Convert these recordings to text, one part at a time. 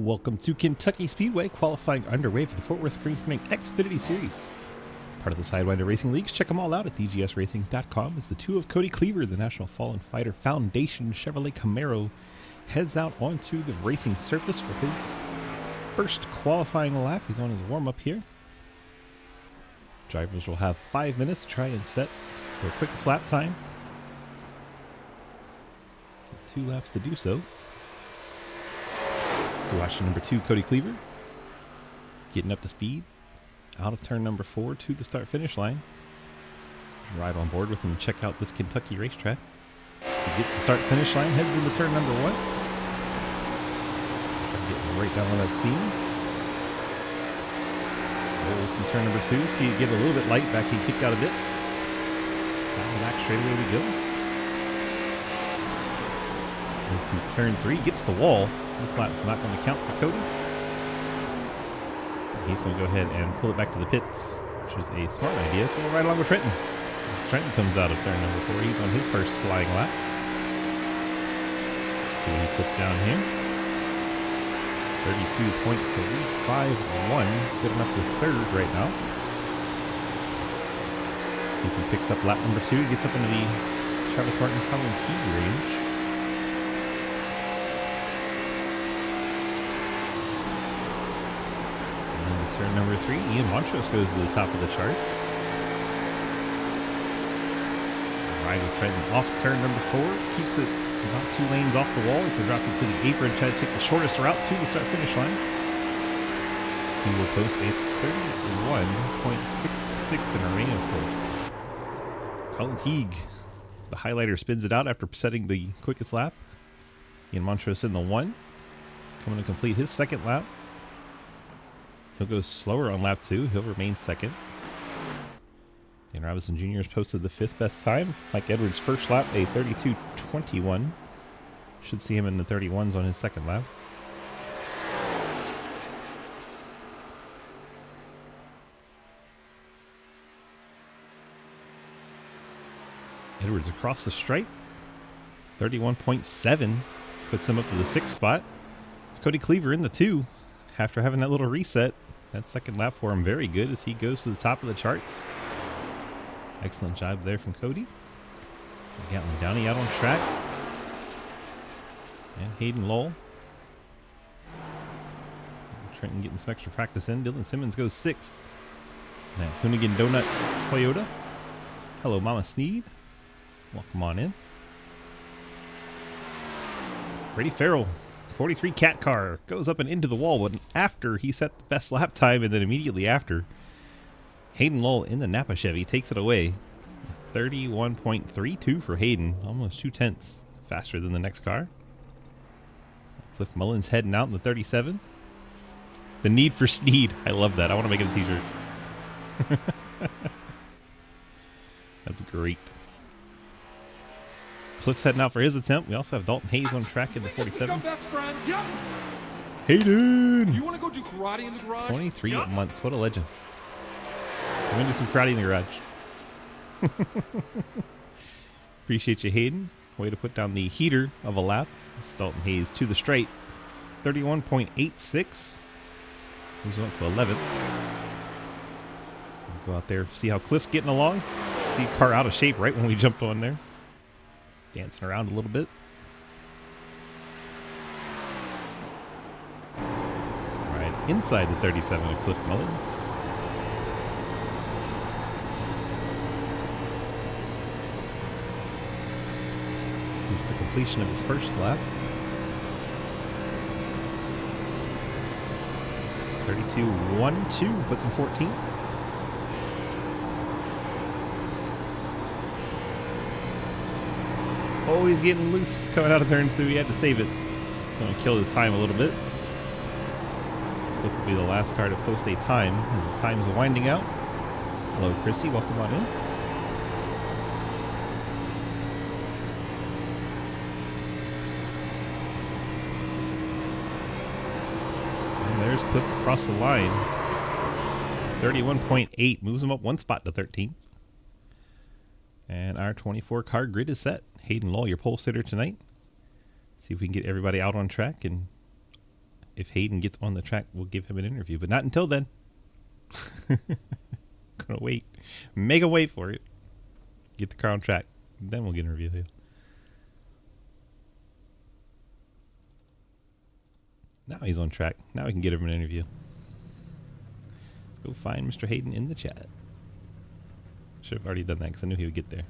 Welcome to Kentucky Speedway, qualifying underway for the Fort Worth Spring Training Xfinity Series. Part of the Sidewinder Racing Leagues. Check them all out at dgsracing.com as the two of Cody Cleaver, the National Fallen Fighter Foundation Chevrolet Camaro, heads out onto the racing surface for his first qualifying lap. He's on his warm-up here. Drivers will have 5 minutes to try and set their quickest lap time. 2 laps to do so. So watching number 2, Cody Cleaver, getting up to speed, out of turn number 4 to the start-finish line. Ride on board with him to check out this Kentucky racetrack. So he gets the start-finish line, heads into turn number 1. Getting right down on that seam. Rolls in turn number 2, see it get a little bit light, back he kicked out a bit. Down the back straight away we go. Into turn 3, gets the wall. This lap's not going to count for Cody. He's going to go ahead and pull it back to the pits, which was a smart idea. So we'll ride along with Trenton. As Trenton comes out of turn number 4, he's on his first flying lap. Let's see what he puts down here. 32.351. Good enough for third right now. Let's see if he picks up lap number 2. He gets up into the Travis Martin Colin Teague range. Turn number 3, Ian Montrose goes to the top of the charts. Ride with Trenton off turn number 4, keeps it about 2 lanes off the wall. He can drop it to the apron, try to take the shortest route to the start-finish line. He will post a 31.66 in a rain of 4. Colin Teague, the highlighter, spins it out after setting the quickest lap. Ian Montrose in the 1, coming to complete his second lap. He'll go slower on lap 2. He'll remain second. Dan Robinson Jr. has posted the 5th best time. Mike Edwards' first lap, a 32.21. Should see him in the 31s on his second lap. Edwards across the stripe. 31.7 puts him up to the 6th spot. It's Cody Cleaver in the 2. After having that little reset, that second lap for him very good as he goes to the top of the charts. Excellent job there from Cody. Gatlin Downey out on track. And Hayden Lowell. Trenton getting some extra practice in. Dylan Simmons goes 6th. That Hoonigan Donut Toyota. Hello, Mama Sneed. Welcome on in. Brady Farrell. 43 Cat Car goes up and into the wall but after he set the best lap time, and then immediately after, Hayden Lowell in the Napa Chevy takes it away. 31.32 for Hayden, almost 2/10 faster than the next car. Cliff Mullins heading out in the 37. The Need for Sneed, I love that. I want to make it a t-shirt. That's great. Cliff's heading out for his attempt. We also have Dalton Hayes on track in the 47. Best friends. Yep. Hayden! You want to go do karate in the garage? 23 months. What a legend. I'm going to do some karate in the garage. Appreciate you, Hayden. Way to put down the heater of a lap. That's Dalton Hayes to the straight. 31.86. Moves on to 11th. Go out there, see how Cliff's getting along. See car out of shape right when we jumped on there. Dancing around a little bit. Right inside the 37 of Cliff Mullins. This is the completion of his first lap. 32.12 puts him 14th. Oh, he's getting loose coming out of turn 2. He had to save it. It's going to kill his time a little bit. Cliff will be the last car to post a time as the time is winding out. Hello, Chrissy. Welcome on in. And there's Cliff across the line. 31.8 moves him up 1 spot to 13th. And our 24 car grid is set. Hayden Lowell, your pole sitter tonight. See if we can get everybody out on track and If Hayden gets on the track, we'll give him an interview, but not until then. Gonna wait. Make a wait for it. Get the car on track. Then we'll get an interview. Now he's on track. Now we can get him an interview. Let's go find Mr. Hayden in the chat. Should have already done that because I knew he would get there.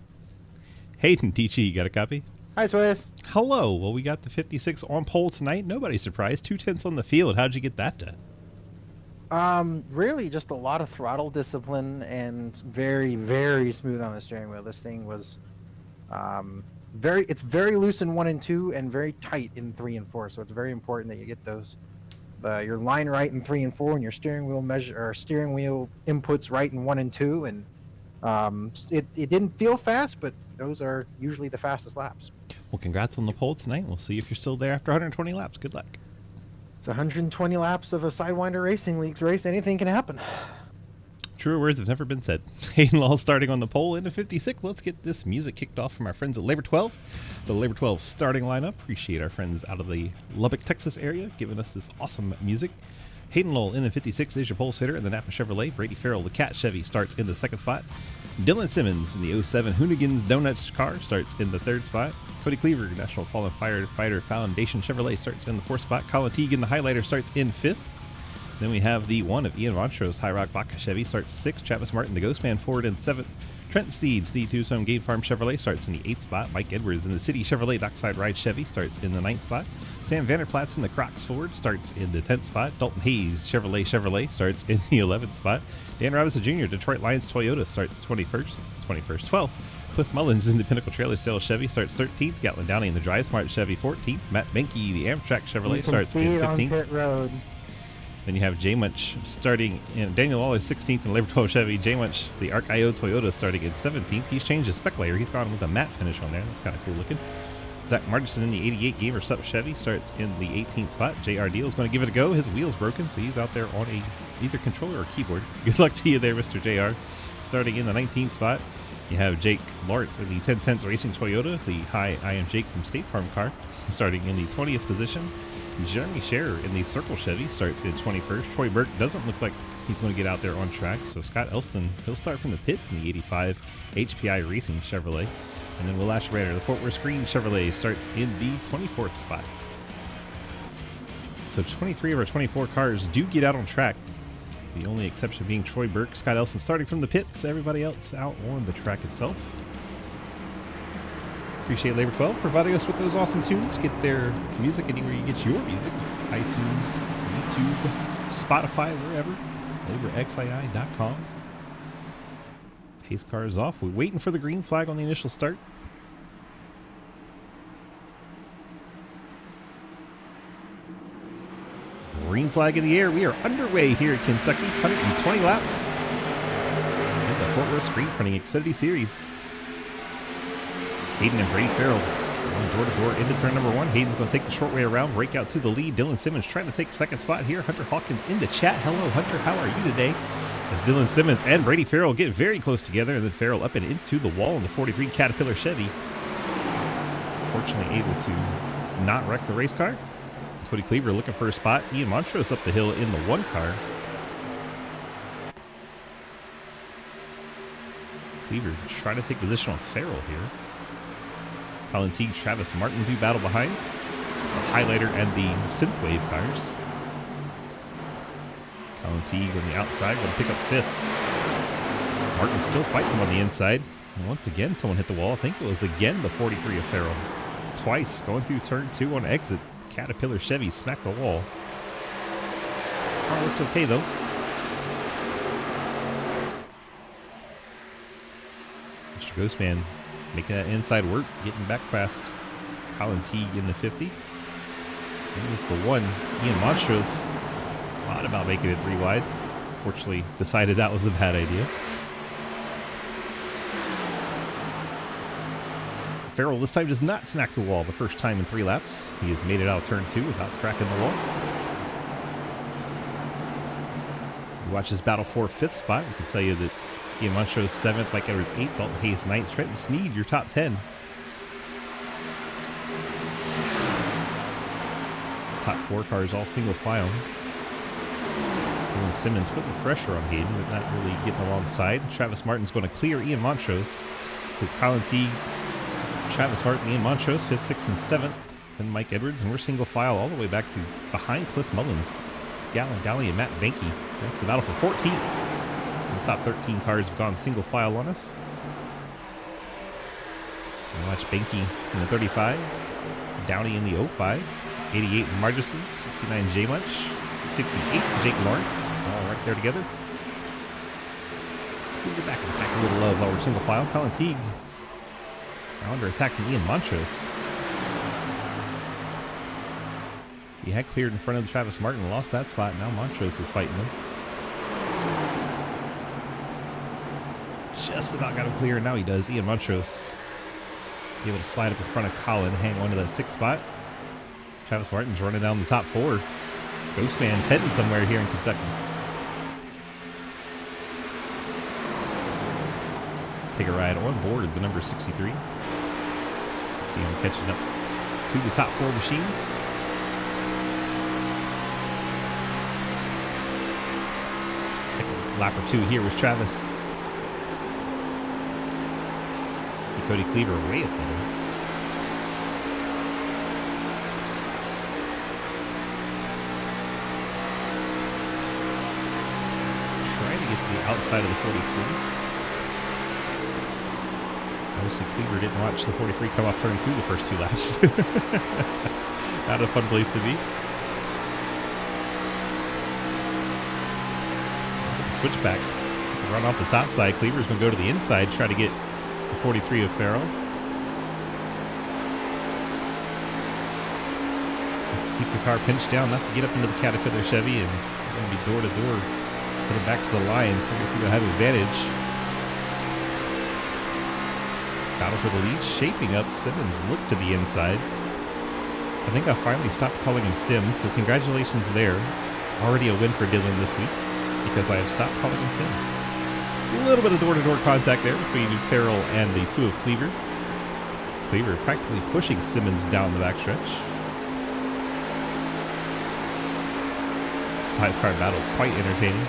Hayden, TG, you got a copy? Hi, Swiss. Hello. Well, we got the 56 on pole tonight. Nobody's surprised. 2/10 on the field. How'd you get that done? Really just a lot of throttle discipline and very, very smooth on the steering wheel. This thing was it's very loose in 1 and 2 and very tight in 3 and 4. So it's very important that you get those your line right in 3 and 4 and your steering wheel inputs right in 1 and 2. And it didn't feel fast, but those are usually the fastest laps. Well, congrats on the pole tonight. We'll see if you're still there after 120 laps. Good luck. It's 120 laps of a Sidewinder Racing Leagues race. Anything can happen. Truer words have never been said. Hayden Law starting on the pole into 56. Let's get this music kicked off from our friends at Labor 12. The Labor 12 starting lineup. Appreciate our friends out of the Lubbock, Texas area giving us this awesome music. Hayden Lowell in the 56 is your pole sitter in the Napa Chevrolet. Brady Farrell, the Cat Chevy, starts in the 2nd spot. Dylan Simmons in the 07 Hoonigan's Donuts car starts in the 3rd spot. Cody Cleaver, National Fallen Firefighter Foundation Chevrolet, starts in the 4th spot. Colin Teague in the Highlighter starts in 5th. Then we have the 1 of Ian Montrose High Rock Vodka Chevy starts 6th. Travis Martin, the Ghost Man Ford in 7th. Trent Steed, Tucson Game Farm Chevrolet starts in the 8th spot. Mike Edwards in the City Chevrolet Dockside Ride Chevy starts in the 9th spot. Sam Vanderplatz in the Crocs Ford starts in the 10th spot. Dalton Hayes Chevrolet starts in the 11th spot. Dan Robinson Jr. Detroit Lions Toyota starts 12th. Cliff Mullins in the Pinnacle Trailer Sales Chevy starts 13th. Gatlin Downey in the Drive Smart Chevy 14th. Matt Benke, the Amtrak Chevrolet, starts in 15th. Pit road. Then you have Jay Munch starting in Daniel Waller 16th in Labor 12 Chevy. Jay Munch, the Arc IO Toyota, starting in 17th. He's changed his spec layer. He's gone with a matte finish on there. That's kind of cool looking. Zach Martinson in the 88 Gamer Sup Chevy starts in the 18th spot. JR Deal is going to give it a go. His wheel's broken, so he's out there on either controller or keyboard. Good luck to you there, Mr. JR. Starting in the 19th spot, you have Jake Lawrence in the 10 Cents Racing Toyota. The Hi, I Am Jake from State Farm car, starting in the 20th position. Jeremy Scherer in the Circle Chevy starts in 21st. Troy Burke doesn't look like he's going to get out there on track, so Scott Elston, he'll start from the pits in the 85 HPI Racing Chevrolet. And then Will Ashrader, the Fort Worth Green Chevrolet, starts in the 24th spot. So 23 of our 24 cars do get out on track. The only exception being Troy Burke. Scott Elston starting from the pits. Everybody else out on the track itself. Appreciate Labor 12 providing us with those awesome tunes. Get their music anywhere you get your music. iTunes, YouTube, Spotify, wherever. LaborXII.com. Pace car is off. We're waiting for the green flag on the initial start. Green flag in the air. We are underway here at Kentucky. 120 laps. In the Fort Worth Screen Printing Xfinity Series. Hayden and Brady Farrell going door to door into turn number 1. Hayden's going to take the short way around, break out to the lead. Dylan Simmons trying to take second spot here. Hunter Hawkins in the chat. Hello, Hunter. How are you today? As Dylan Simmons and Brady Farrell get very close together, and then Farrell up and into the wall in the 43 Caterpillar Chevy. Fortunately able to not wreck the race car. Cody Cleaver looking for a spot. Ian Montrose up the hill in the 1 car. Cleaver trying to take position on Farrell here. Colin Teague, Travis Martin do battle behind. It's the Highlighter and the Synthwave cars. Colin Teague on the outside going to pick up 5th. Martin still fighting on the inside. And once again, someone hit the wall. I think it was again the 43 of Farrell. Twice going through turn 2 on exit. Caterpillar Chevy smacked the wall. Car looks okay though. Mr. Ghostman making that inside work, getting back past Colin Teague in the 50. Here's the 1. Ian Montrose thought about making it 3 wide. Fortunately, decided that was a bad idea. Farrell this time does not smack the wall the first time in 3 laps. He has made it out of turn 2 without cracking the wall. You watch this battle for 5th spot. We can tell you that Ian Montrose 7th, Mike Edwards 8th, Dalton Hayes 9th, Trenton Sneed your top 10. top 4 cars all single file. Dylan Simmons putting pressure on Hayden, but not really getting alongside. Travis Martin's going to clear Ian Montrose. So it's Colin Teague, Travis Martin, Ian Montrose, 5th, 6th, and 7th. Then Mike Edwards, and we're single file all the way back to behind Cliff Mullins. It's Gallon Galley and Matt Benke. That's the battle for 14th. And the top 13 cars have gone single file on us. And watch Benke in the 35, Downey in the 05, 88 Margison, 69 J Munch, 68 Jake Lawrence, all right there together. We'll get back and attack a little love while we're single file. Colin Teague now under attack from Ian Montrose. He had cleared in front of Travis Martin and lost that spot. Now Montrose is fighting him. Just about got him clear, and now he does. Ian Montrose be able to slide up in front of Colin, hang on to that 6th spot. Travis Martin's running down the top 4. Ghostman's heading somewhere here in Kentucky. Let's take a ride on board the number 63. See him catching up to the top 4 machines. Take a lap or 2 here with Travis. See Cody Cleaver way up there. Outside of the 43. Obviously Cleaver didn't watch the 43 come off turn 2 the first 2 laps. Not a fun place to be. Switchback. Run off the top side. Cleaver's going to go to the inside, try to get the 43 of Farrell. Just to keep the car pinched down, not to get up into the Caterpillar Chevy, and we're going to be door to door. Put it back to the line. 43 will have advantage. Battle for the lead, shaping up. Simmons looked to the inside. I think I finally stopped calling him Sims, so congratulations there. Already a win for Dylan this week, because I have stopped calling him Sims. A little bit of door-to-door contact there between Farrell and the 2 of Cleaver. Cleaver practically pushing Simmons down the backstretch. This 5-car battle quite entertaining.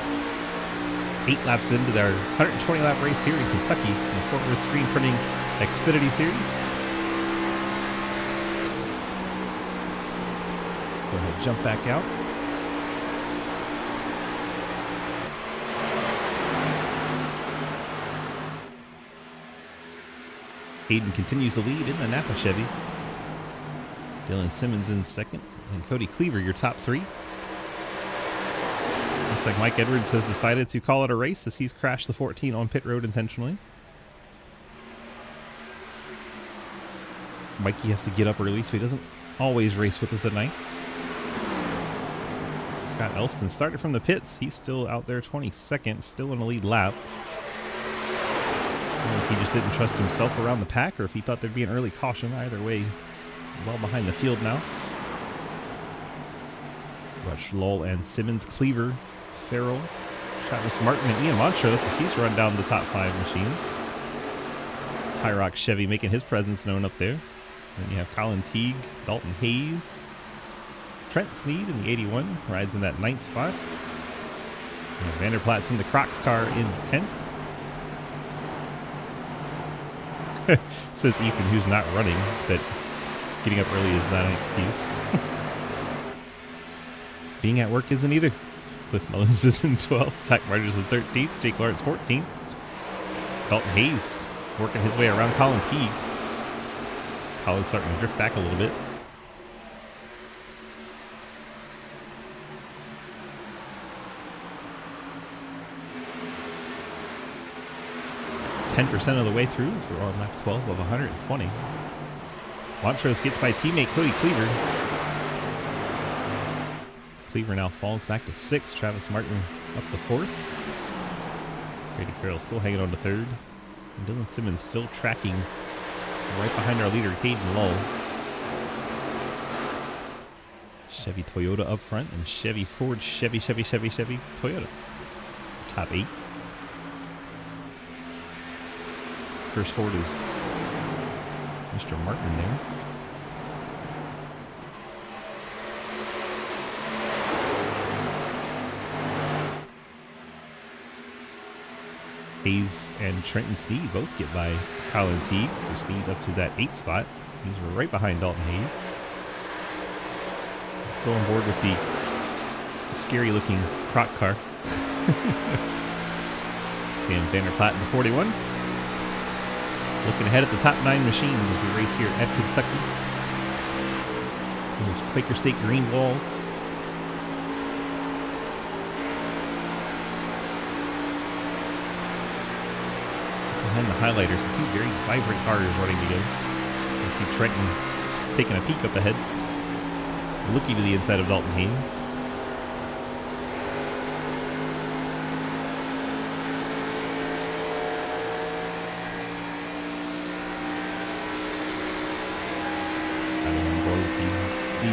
8 laps into their 120-lap race here in Kentucky in the Fort Worth Screen Printing Xfinity Series. Go ahead, jump back out. Hayden continues to lead in the Napa Chevy. Dylan Simmons in 2nd, and Cody Cleaver, your top 3. Looks like Mike Edwards has decided to call it a race as he's crashed the 14 on pit road intentionally. Mikey has to get up early, so he doesn't always race with us at night. Scott Elston started from the pits. He's still out there 22nd, still in a lead lap. I don't know if he just didn't trust himself around the pack or if he thought there'd be an early caution. Either way, well behind the field now. Watch Lowell and Simmons, Cleaver, Farrell, Travis Martin, and Ian Montrose as he's run down the top 5 machines. High Rock Chevy making his presence known up there. Then you have Colin Teague, Dalton Hayes, Trent Sneed in the 81, rides in that 9th spot. And Vanderplat's in the Crocs car in 10th. Says Ethan, who's not running, that getting up early is not an excuse. Being at work isn't either. Cliff Mullins is in 12th, Zach Rogers in 13th, Jake Lawrence 14th. Dalton Hayes working his way around Colin Teague. Colin's starting to drift back a little bit. .10% of the way through as we're on lap 12 of 120. Montrose gets by teammate Cody Cleaver. Cleaver now falls back to 6th. Travis Martin up to 4th. Grady Farrell still hanging on to 3rd. And Dylan Simmons still tracking right behind our leader, Hayden Lull. Chevy Toyota up front, and Chevy Ford, Chevy Toyota. Top 8. First Ford is Mr. Martin there. Hayes and Trenton Sneed both get by Colin Teague, so Sneed up to that 8th spot. He's right behind Dalton Hayes. Let's go on board with the scary looking croc car. Sam Vanderplaat in the 41. Looking ahead at the top 9 machines as we race here at Kentucky. There's Quaker State green walls. Behind the highlighters, the 2 very vibrant cars running together. You see Trenton taking a peek up ahead, looking to the inside of Dalton Hayes.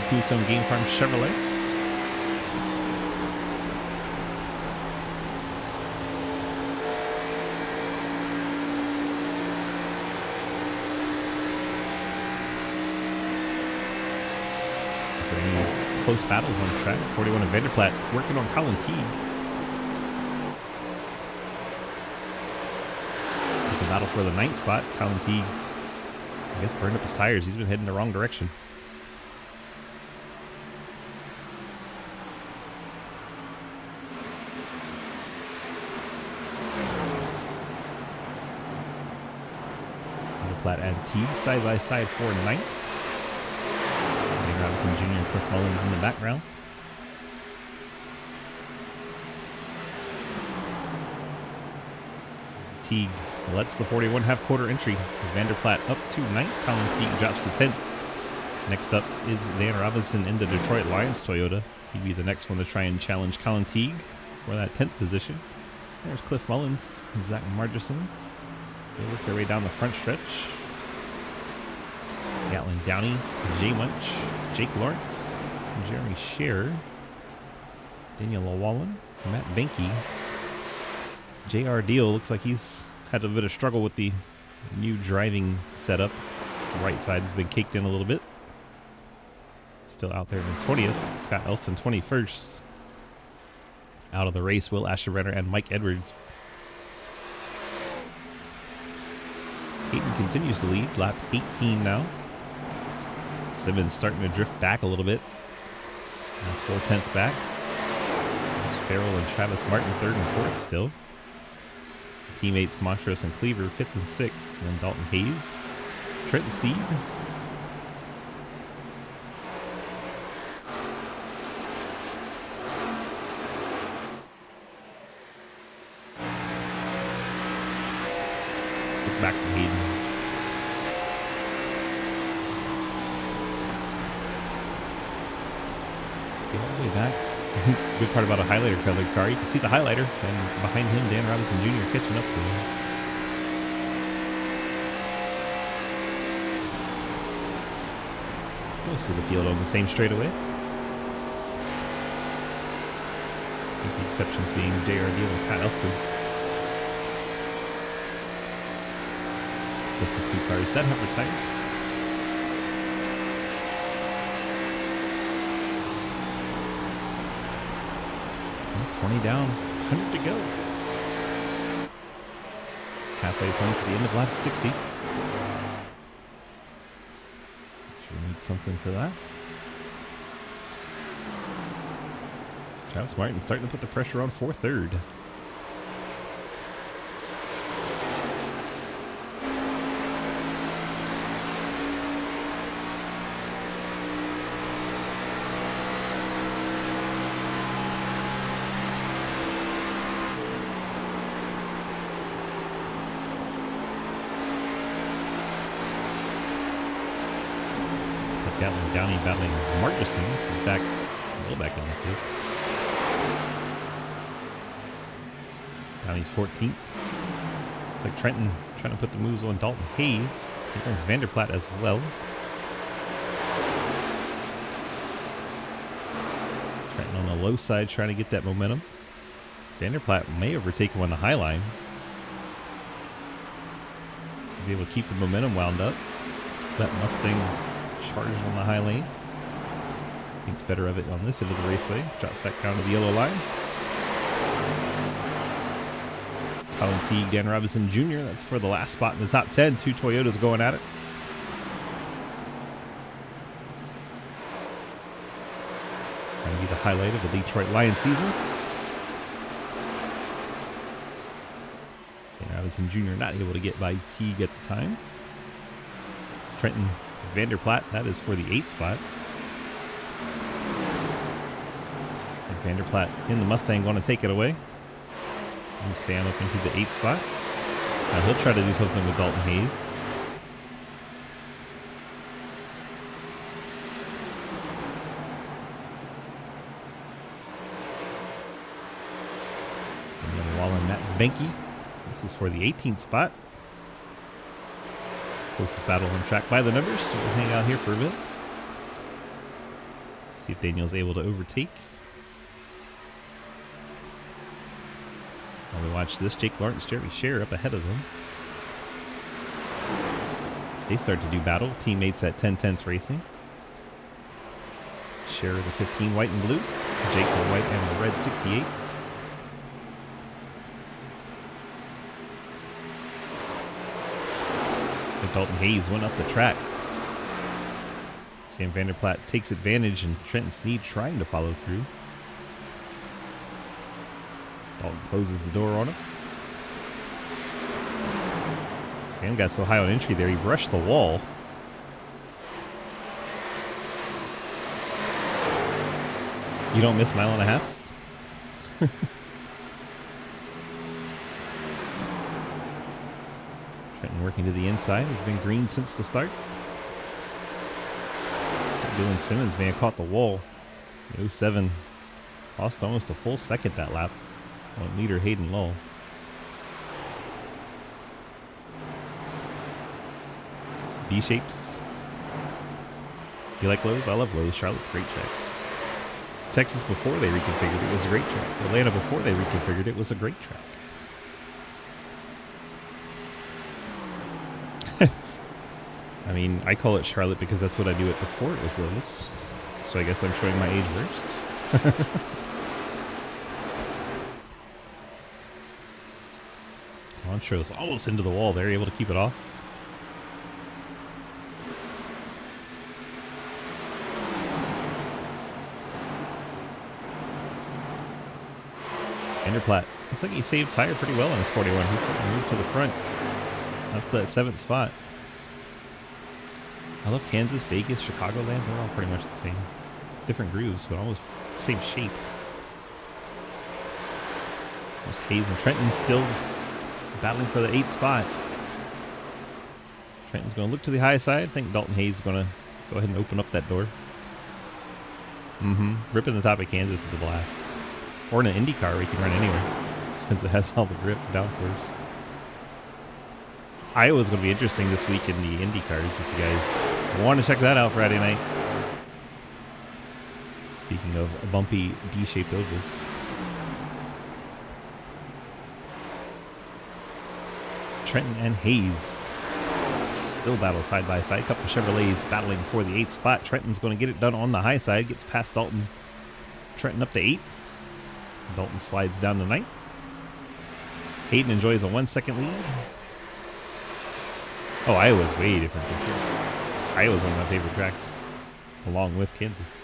Tucson Game Farm Chevrolet. For any close battles on the track, 41 of Vanderplaat working on Colin Teague. It's a battle for the 9th spot. It's Colin Teague, I guess, burned up his tires. He's been heading the wrong direction. Platt and Teague side by side for 9th. Dane Robinson Jr. and Cliff Mullins in the background. Teague lets the 41 half-quarter entry. Vanderplaat up to 9th. Colin Teague drops to 10th. Next up is Dan Robinson in the Detroit Lions Toyota. He'd be the next one to try and challenge Colin Teague for that 10th position. There's Cliff Mullins and Zach Margerson. They work their way down the front stretch. Gatlin Downey, Jay Munch, Jake Lawrence, Jeremy Scherer, Daniel Llewellyn, Matt Benke. J.R. Deal looks like he's had a bit of struggle with the new driving setup. The right side has been caked in a little bit. Still out there in 20th. Scott Elson 21st. Out of the race, Will Asherenner and Mike Edwards. Hayden continues to lead, lap 18 now. Simmons starting to drift back a little bit. Now 4/10 back. There's Farrell and Travis Martin 3rd and 4th still. Teammates Montrose and Cleaver 5th and 6th. And then Dalton Hayes, Trenton Sneed. Look back to Hayden. See all the way back. Good part about a highlighter colored car, you can see the highlighter, and behind him, Dan Robinson Jr. catching up to him. Most of the field on the same straightaway. I think the exceptions being J.R. Deal and Scott Elston. Just the 2 cars that have retired. 20 down, 100 to go. Halfway points at the end of lap 60. Sure need something for that. Travis Martin starting to put the pressure on for 3rd. Gatlin Downey battling Margerson. This is back, a little back in the field. Downey's 14th. Looks like Trenton trying to put the moves on Dalton Hayes. Here comes Vanderplaat as well. Trenton on the low side trying to get that momentum. Vanderplaat may overtake him on the high line. To be able to keep the momentum wound up. That Mustang charged on the high lane. Thinks better of it on this end of the raceway. Drops back down to the yellow line. Colin Teague, Dan Robinson Jr. That's for the last spot in the top 10. 2 Toyotas going at it. Going to be the highlight of the Detroit Lions season. Dan Robinson Jr. not able to get by Teague at the time. Trenton Vanderplaat, that is for the 8th spot. And Vanderplaat in the Mustang going to take it away. So Sam up into the 8th spot. Now he'll try to do something with Dalton Hayes. Another wall on Matt Benke. This is for the 18th spot. Closest battle on track by the numbers, so we'll hang out here for a bit. See if Daniel's able to overtake. While we watch this, Jake Lawrence, Jeremy Scherer up ahead of them. They start to do battle. Teammates at 10-10s Racing. Scherer the 15, white and blue. Jake the white and the red 68. Dalton Hayes went up the track. Sam Vanderplaat takes advantage, and Trenton Sneed trying to follow through. Dalton closes the door on him. Sam got so high on entry there, he brushed the wall. You don't miss mile and a halves? Trenton working to the inside. He's been green since the start. Dylan Simmons may have caught the wall. 07. Lost almost a full second that lap on leader Hayden Lull. D-shapes. You like Lowe's? I love Lowe's. Charlotte's a great track. Texas before they reconfigured it was a great track. Atlanta before they reconfigured it was a great track. I mean, I call it Charlotte because that's what I do it before it was Lowe's. So I guess I'm showing my age worse. Montrose almost into the wall there, able to keep it off. Vanderplaat. Looks like he saved tire pretty well on his 41. He's starting to move to the front. Up to that 7th spot. I love Kansas, Vegas, Chicagoland. They're all pretty much the same. Different grooves, but almost same shape. There's Hayes and Trenton still battling for the 8th spot. Trenton's going to look to the high side. I think Dalton Hayes is going to go ahead and open up that door. Ripping the top of Kansas is a blast. Or in an Indy car where you can run anywhere because it has all the grip downforce. Iowa's going to be interesting this week in the Indy cars if you guys want to check that out Friday night. Speaking of bumpy D-shaped ovals. Trenton and Hayes still battle side by side. A couple of Chevrolets battling for the 8th spot. Trenton's going to get it done on the high side. Gets past Dalton. Trenton up to 8th. Dalton slides down to 9th. Hayden enjoys a 1-second lead. Oh, Iowa's way different than here. Iowa's one of my favorite tracks, along with Kansas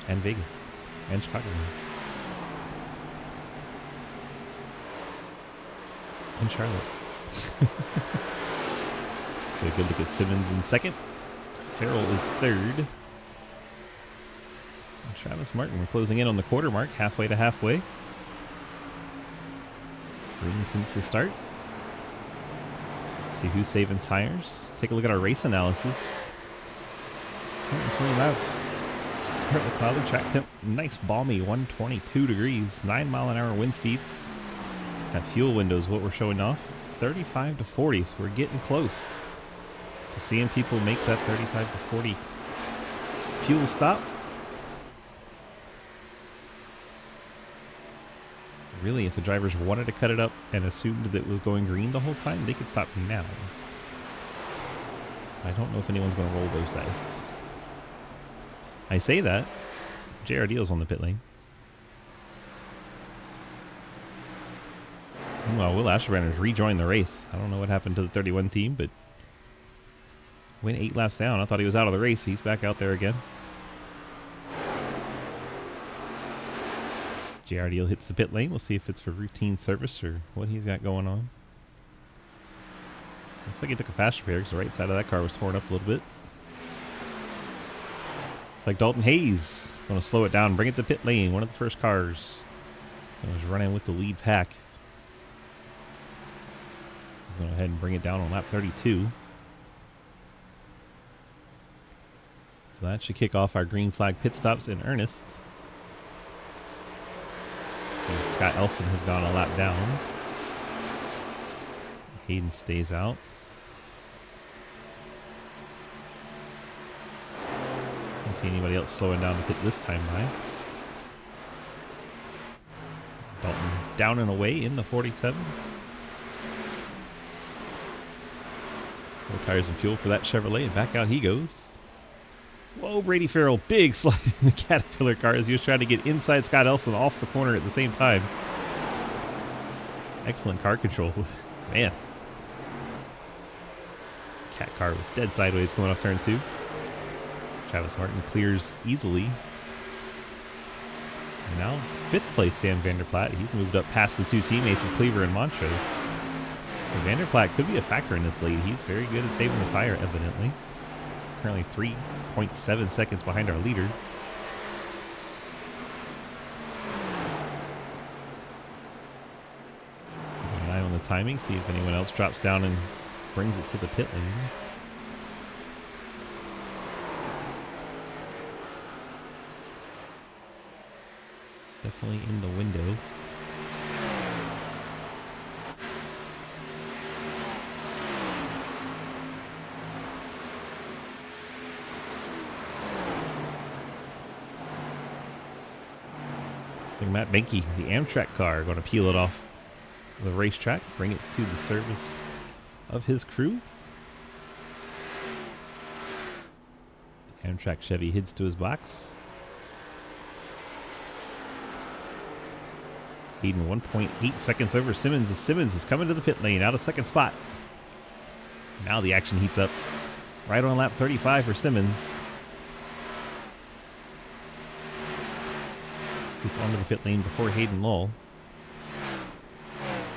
and Vegas and Chicago and Charlotte. So a good look at Simmons in 2nd. Farrell is 3rd. And Travis Martin, we're closing in on the quarter mark, halfway to halfway. Green since the start. See who's saving tires. Take a look at our race analysis. 120 laps. Partly cloudy, track temp, nice balmy 122 degrees, 9 mile an hour wind speeds. That fuel window is what we're showing off. 35 to 40, so we're getting close to seeing people make that 35 to 40 fuel stop. Really, if the drivers wanted to cut it up and assumed that it was going green the whole time, they could stop now. I don't know if anyone's going to roll those dice. I say that. JRD's on the pit lane. Meanwhile, Will Asherbrenner's rejoined the race. I don't know what happened to the 31 team, but went 8 laps down. I thought he was out of the race. He's back out there again. JR Deal hits the pit lane. We'll see if it's for routine service or what he's got going on. Looks like he took a fast repair because the right side of that car was torn up a little bit. It's like Dalton Hayes going to slow it down, bring it to pit lane. One of the first cars that was running with the lead pack. He's going to go ahead and bring it down on lap 32. So that should kick off our green flag pit stops in earnest. And Scott Elston has gone a lap down. Hayden stays out. Don't see anybody else slowing down the pit this time by. Dalton down and away in the 47. 4 tires and fuel for that Chevrolet, and back out he goes. Whoa, Brady Farrell, big slide in the Caterpillar car as he was trying to get inside Scott Elson off the corner at the same time. Excellent car control. Man. Cat car was dead sideways coming off turn 2. Travis Martin clears easily. And now 5th place Sam Vanderplatte. He's moved up past the 2 teammates of Cleaver and Montrose. And Vanderplatte could be a factor in this lead. He's very good at saving the tire, evidently. Currently 3.7 seconds behind our leader. Keep an eye on the timing, see if anyone else drops down and brings it to the pit lane. Definitely in the window. Matt Benke, the Amtrak car, going to peel it off the racetrack, bring it to the service of his crew. The Amtrak Chevy heads to his box. Hayden 1.8 seconds over Simmons as Simmons is coming to the pit lane out of 2nd spot. Now the action heats up. Right on lap 35 for Simmons. Gets onto the pit lane before Hayden Lull.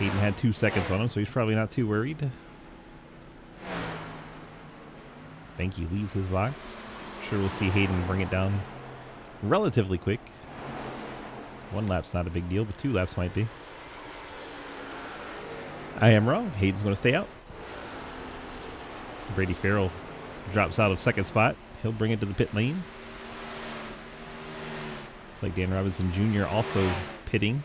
Hayden had 2 seconds on him, so he's probably not too worried. Spanky leaves his box. Sure, we'll see Hayden bring it down relatively quick. 1 lap's not a big deal, but 2 laps might be. I am wrong. Hayden's going to stay out. Brady Farrell drops out of 2nd spot. He'll bring it to the pit lane. Like Dan Robinson Jr. also pitting.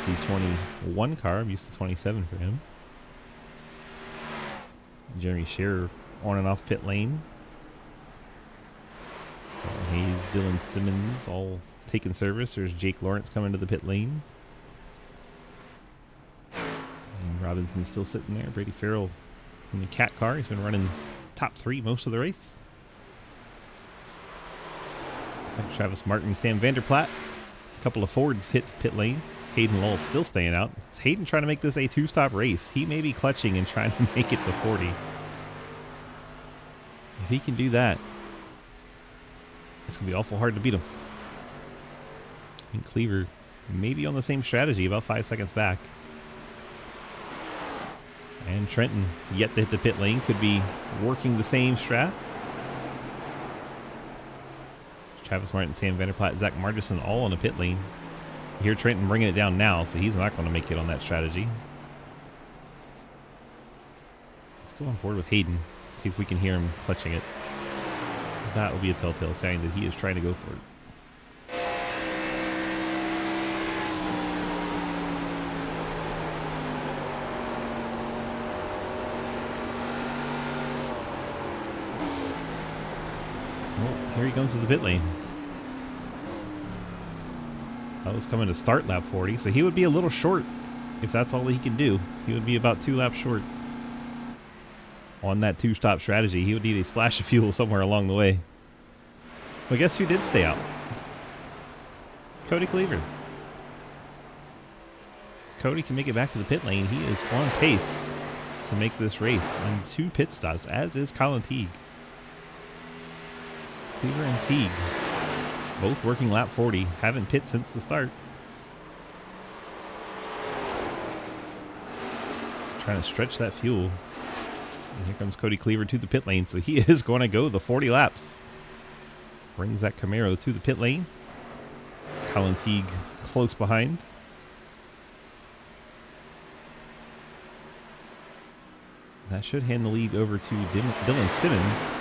He's the 21 car. I'm used to 27 for him. Jeremy Scherer on and off pit lane. Hayes, Dylan Simmons all taking service. There's Jake Lawrence coming to the pit lane. And Robinson's still sitting there. Brady Farrell in the cat car. He's been running top 3 most of the race. Looks like Travis Martin, Sam Vanderplatte. A couple of Fords hit pit lane. Hayden Lull still staying out. It's Hayden trying to make this a 2-stop race. He may be clutching and trying to make it to 40. If he can do that, it's going to be awful hard to beat him. I think Cleaver may be on the same strategy, about 5 seconds back. And Trenton, yet to hit the pit lane, could be working the same strat. Travis Martin, Sam Vanderplatte, Zach Margison all on the pit lane. You hear Trenton bringing it down now, so he's not going to make it on that strategy. Let's go on board with Hayden, see if we can hear him clutching it. That will be a telltale sign that he is trying to go for it. Well, here he comes to the pit lane. That was coming to start lap 40, so he would be a little short if that's all he can do. He would be about 2 laps short on that 2-stop strategy. He would need a splash of fuel somewhere along the way. Well, guess who did stay out? Cody Cleaver. Cody can make it back to the pit lane. He is on pace to make this race on 2 pit stops, as is Colin Teague. Cleaver and Teague, both working lap 40, haven't pit since the start. Trying to stretch that fuel. And here comes Cody Cleaver to the pit lane, so he is going to go the 40 laps. Brings that Camaro to the pit lane. Colin Teague close behind. That should hand the lead over to Dylan Simmons.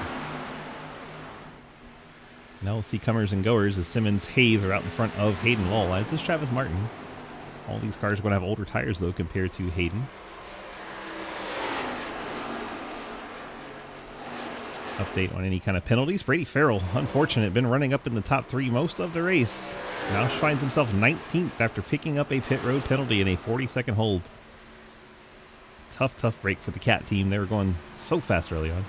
Now we'll see comers and goers as Simmons, Hayes are out in front of Hayden Lull, as is Travis Martin. All these cars are going to have older tires, though, compared to Hayden. Update on any kind of penalties. Brady Farrell, unfortunate, been running up in the top 3 most of the race. Now finds himself 19th after picking up a pit road penalty in a 40-second hold. Tough break for the Cat team. They were going so fast early on.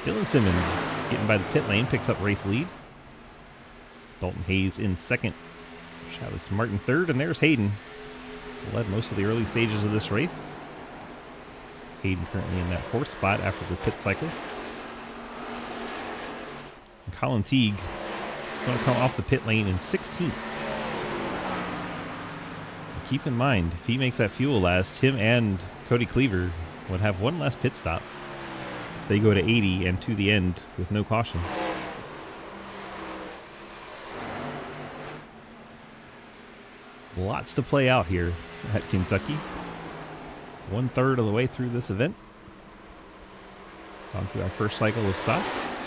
Dylan Simmons getting by the pit lane, picks up race lead. Dalton Hayes in second. Travis Martin third, and there's Hayden. Led most of the early stages of this race. Hayden currently in that 4th spot after the pit cycle. And Colin Teague is going to come off the pit lane in 16th. Keep in mind, if he makes that fuel last, him and Cody Cleaver would have one last pit stop if they go to 80 and to the end with no cautions. Lots to play out here at Kentucky. 1/3 of the way through this event. Gone through our first cycle of stops.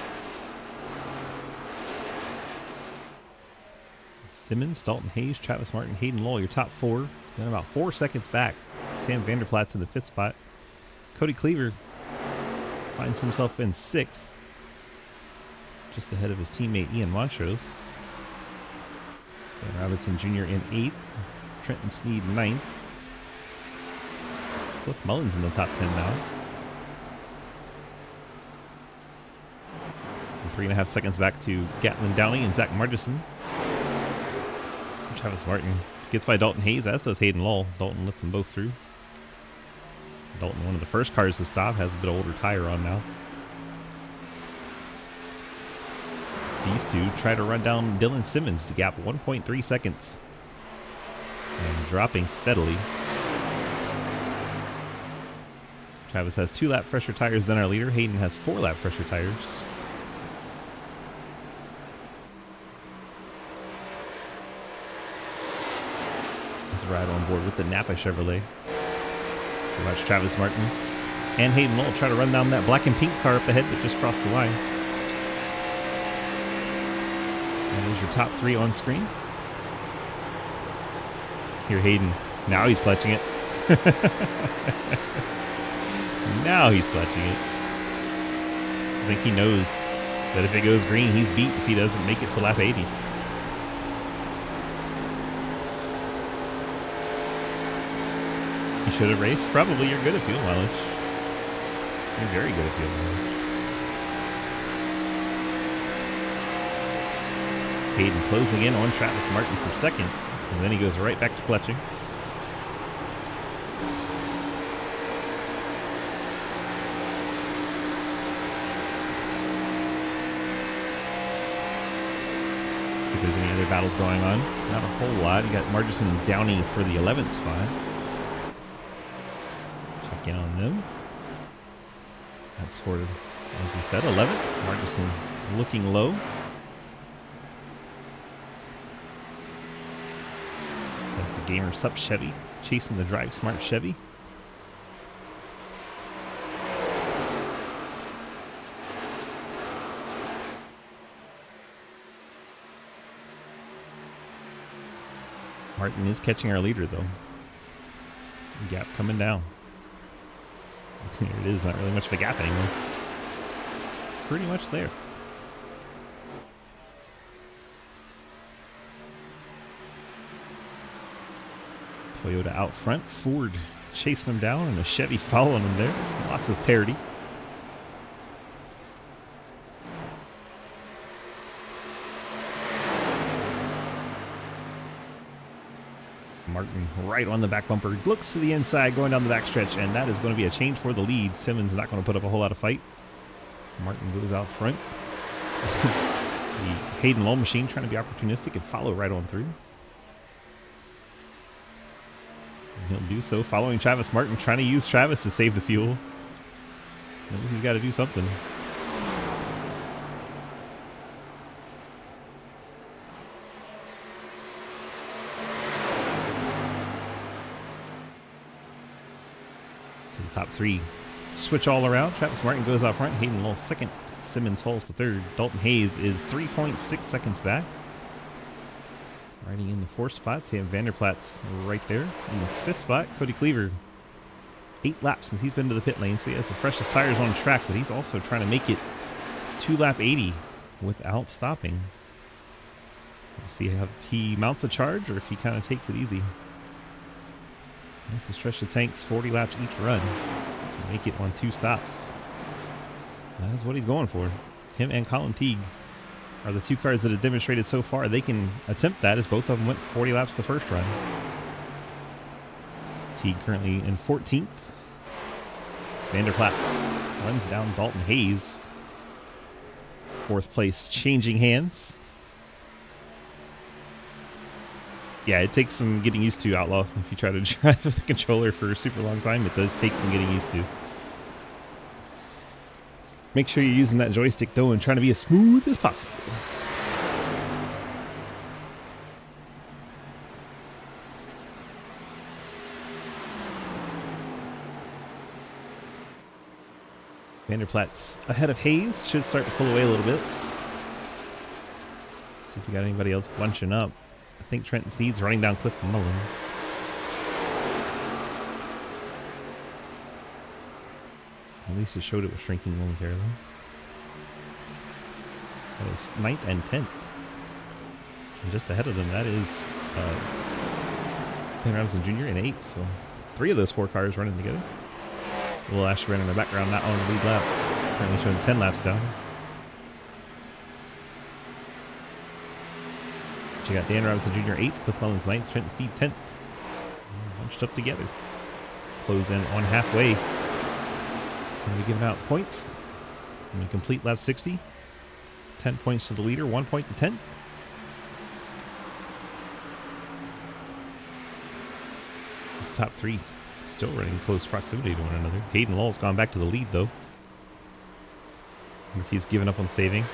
Simmons, Dalton Hayes, Travis Martin, Hayden Lull, your top 4. Then about 4 seconds back. Sam Vanderplat's in the 5th spot. Cody Cleaver finds himself in 6th. Just ahead of his teammate Ian Montrose. Dan Robinson Jr. in 8th. Trenton Sneed 9th. Cliff Mullins in the top 10 now. And 3.5 seconds back to Gatlin Downey and Zach Margison. Travis Martin gets by Dalton Hayes, as does Hayden Lull. Dalton lets them both through. Dalton, one of the first cars to stop, has a bit older tire on now. These two try to run down Dylan Simmons, the gap 1.3 seconds. And dropping steadily. Travis has 2 lap fresher tires than our leader. Hayden has 4 lap fresher tires. Ride on board with the Napa Chevrolet. So watch Travis Martin and Hayden Lull try to run down that black and pink car up ahead that just crossed the line. And there's your top 3 on screen. Here Hayden, now he's clutching it. Now he's clutching it. I think he knows that if it goes green, he's beat if he doesn't make it to lap 80. You should have raced. Probably you're good at fuel mileage. You're very good at fuel mileage. Hayden closing in on Travis Martin for second, and then he goes right back to clutching. If there's any other battles going on, not a whole lot. You got Margison and Downey for the 11th spot. In on them. That's for, as we said, 11th. Margison looking low. That's the Gamer Sup Chevy chasing the Drive Smart Chevy. Martin is catching our leader though. Gap coming down. There it is, not really much of a gap anymore. Pretty much there. Toyota out front, Ford chasing them down, and a Chevy following them there. Lots of parity. Martin right on the back bumper, looks to the inside, going down the backstretch, and that is going to be a change for the lead. Simmons not going to put up a whole lot of fight. Martin goes out front. The Hayden Lowell machine trying to be opportunistic and follow right on through. And he'll do so, following Travis Martin, trying to use Travis to save the fuel. Maybe he's got to do something. To the top three. Switch all around. Travis Martin goes out front. Hayden Lowell second. Simmons falls to third. Dalton Hayes is 3.6 seconds back. Riding in the fourth spot, Sam Vanderplaat's right there. In the fifth spot, Cody Cleaver. 8 laps since he's been to the pit lane, so he has the freshest tires on track, but he's also trying to make it to lap 80 without stopping. We'll see if he mounts a charge or if he kind of takes it easy. He has to stretch the tanks 40 laps each run to make it on 2 stops. That's what he's going for. Him and Colin Teague are the 2 cars that have demonstrated so far they can attempt that, as both of them went 40 laps the first run. Teague currently in 14th. Vanderplaats runs down Dalton Hayes. 4th place changing hands. Yeah, it takes some getting used to, Outlaw. If you try to drive the controller for a super long time, it does take some getting used to. Make sure you're using that joystick though and trying to be as smooth as possible. Vanderplaats ahead of Hayes. Should start to pull away a little bit. See if we got anybody else bunching up. I think Trenton Sneed's running down Cliff Mullins. At least it showed it was shrinking momentarily. That is 9th and 10th. And just ahead of them, that is Payne Robinson Jr. in 8th. So 3 of those 4 cars running together. Will Ashburn in the background, not on the lead lap. Currently showing 10 laps down. But you got Dan Robinson Jr. 8th, Cliff Mullins 9th, Trenton Steed 10th. Bunched up together. Close in on halfway. Going to be giving out points. When we complete lap 60. 10 points to the leader, 1 point to 10th. This top 3 still running close proximity to one another. Hayden Lowell's gone back to the lead though. If he's given up on saving.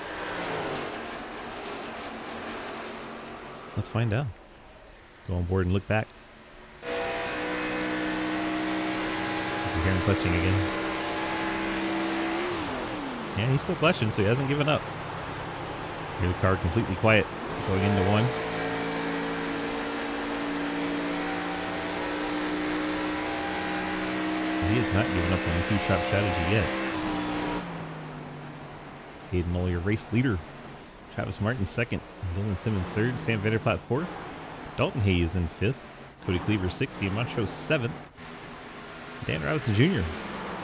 Let's find out. Go on board and look back. See if we hear him clutching again. Yeah, he's still clutching, so he hasn't given up. Hear the car completely quiet going into 1. So he has not given up on the 2-trap strategy yet. It's Hayden Lowell, your race leader. Travis Martin 2nd. Dylan Simmons 3rd. Sam Vanderplaat 4th. Dalton Hayes in 5th. Cody Cleaver 6th. Ian Montrose 7th. Dan Robinson Jr.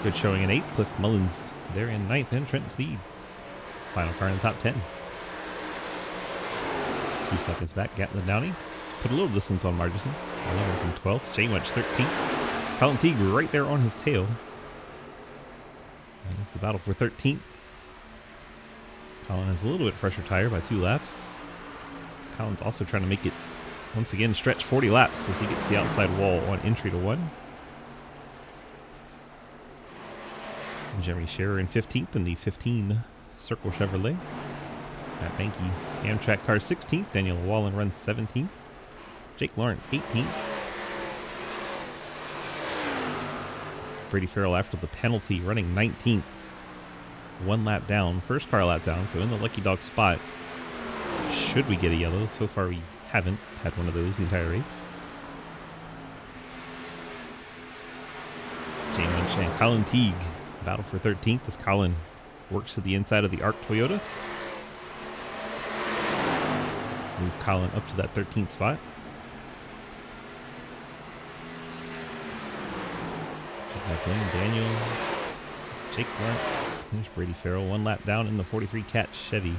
good showing in 8th. Cliff Mullins there in 9th. And Trenton Sneed. Final car in the top 10. 2 seconds back. Gatlin Downey. Let's put a little distance on Margerson. 11th and 12th. Jay Munch 13th. Colin Teague right there on his tail. And it's the battle for 13th. Colin has a little bit fresher tire by 2 laps. Colin's also trying to make it, once again, stretch 40 laps as he gets the outside wall on entry to 1. And Jeremy Scherer in 15th in the 15 Circle Chevrolet. Matt Banky, Amtrak car 16th. Daniel Wallen runs 17th. Jake Lawrence 18th. Brady Farrell after the penalty running 19th. 1 lap down, first car lap down, so in the lucky dog spot. Should we get a yellow? So far we haven't had one of those the entire race. Jay Munch and Colin Teague battle for 13th as Colin works to the inside of the ARC Toyota. Move Colin up to that 13th spot. Check back in, Daniel, Jake Lawrence. There's Brady Farrell, 1 lap down in the 43 Cat Chevy.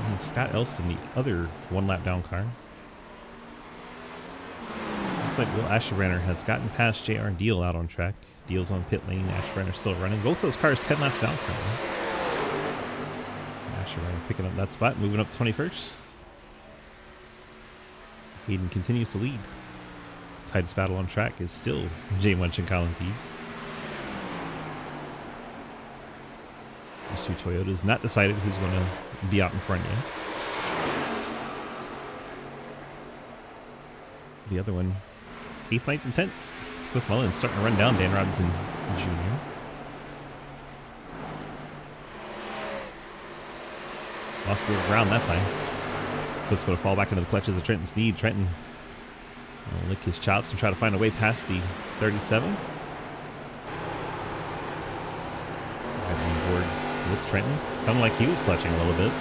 And Scott Elston, the other 1 lap down car. Looks like Will Asherbrenner has gotten past JR and Deal out on track. Deal's on pit lane. Asherbrenner's still running. Both those cars 10 laps down currently. Asherbrenner picking up that spot, moving up to 21st. Hayden continues to lead. Tightest battle on track is still J Munch and Colin Teague. These two Toyotas not decided who's going to be out in front yet. The other one, 8th, 9th, and 10th. Cliff Mullins starting to run down Dan Robinson Jr. Lost a little ground that time. Cliff's going to fall back into the clutches of Trenton Sneed. Trenton will lick his chops and try to find a way past the 37. Got on board with Trenton. Sounded like he was clutching a little bit.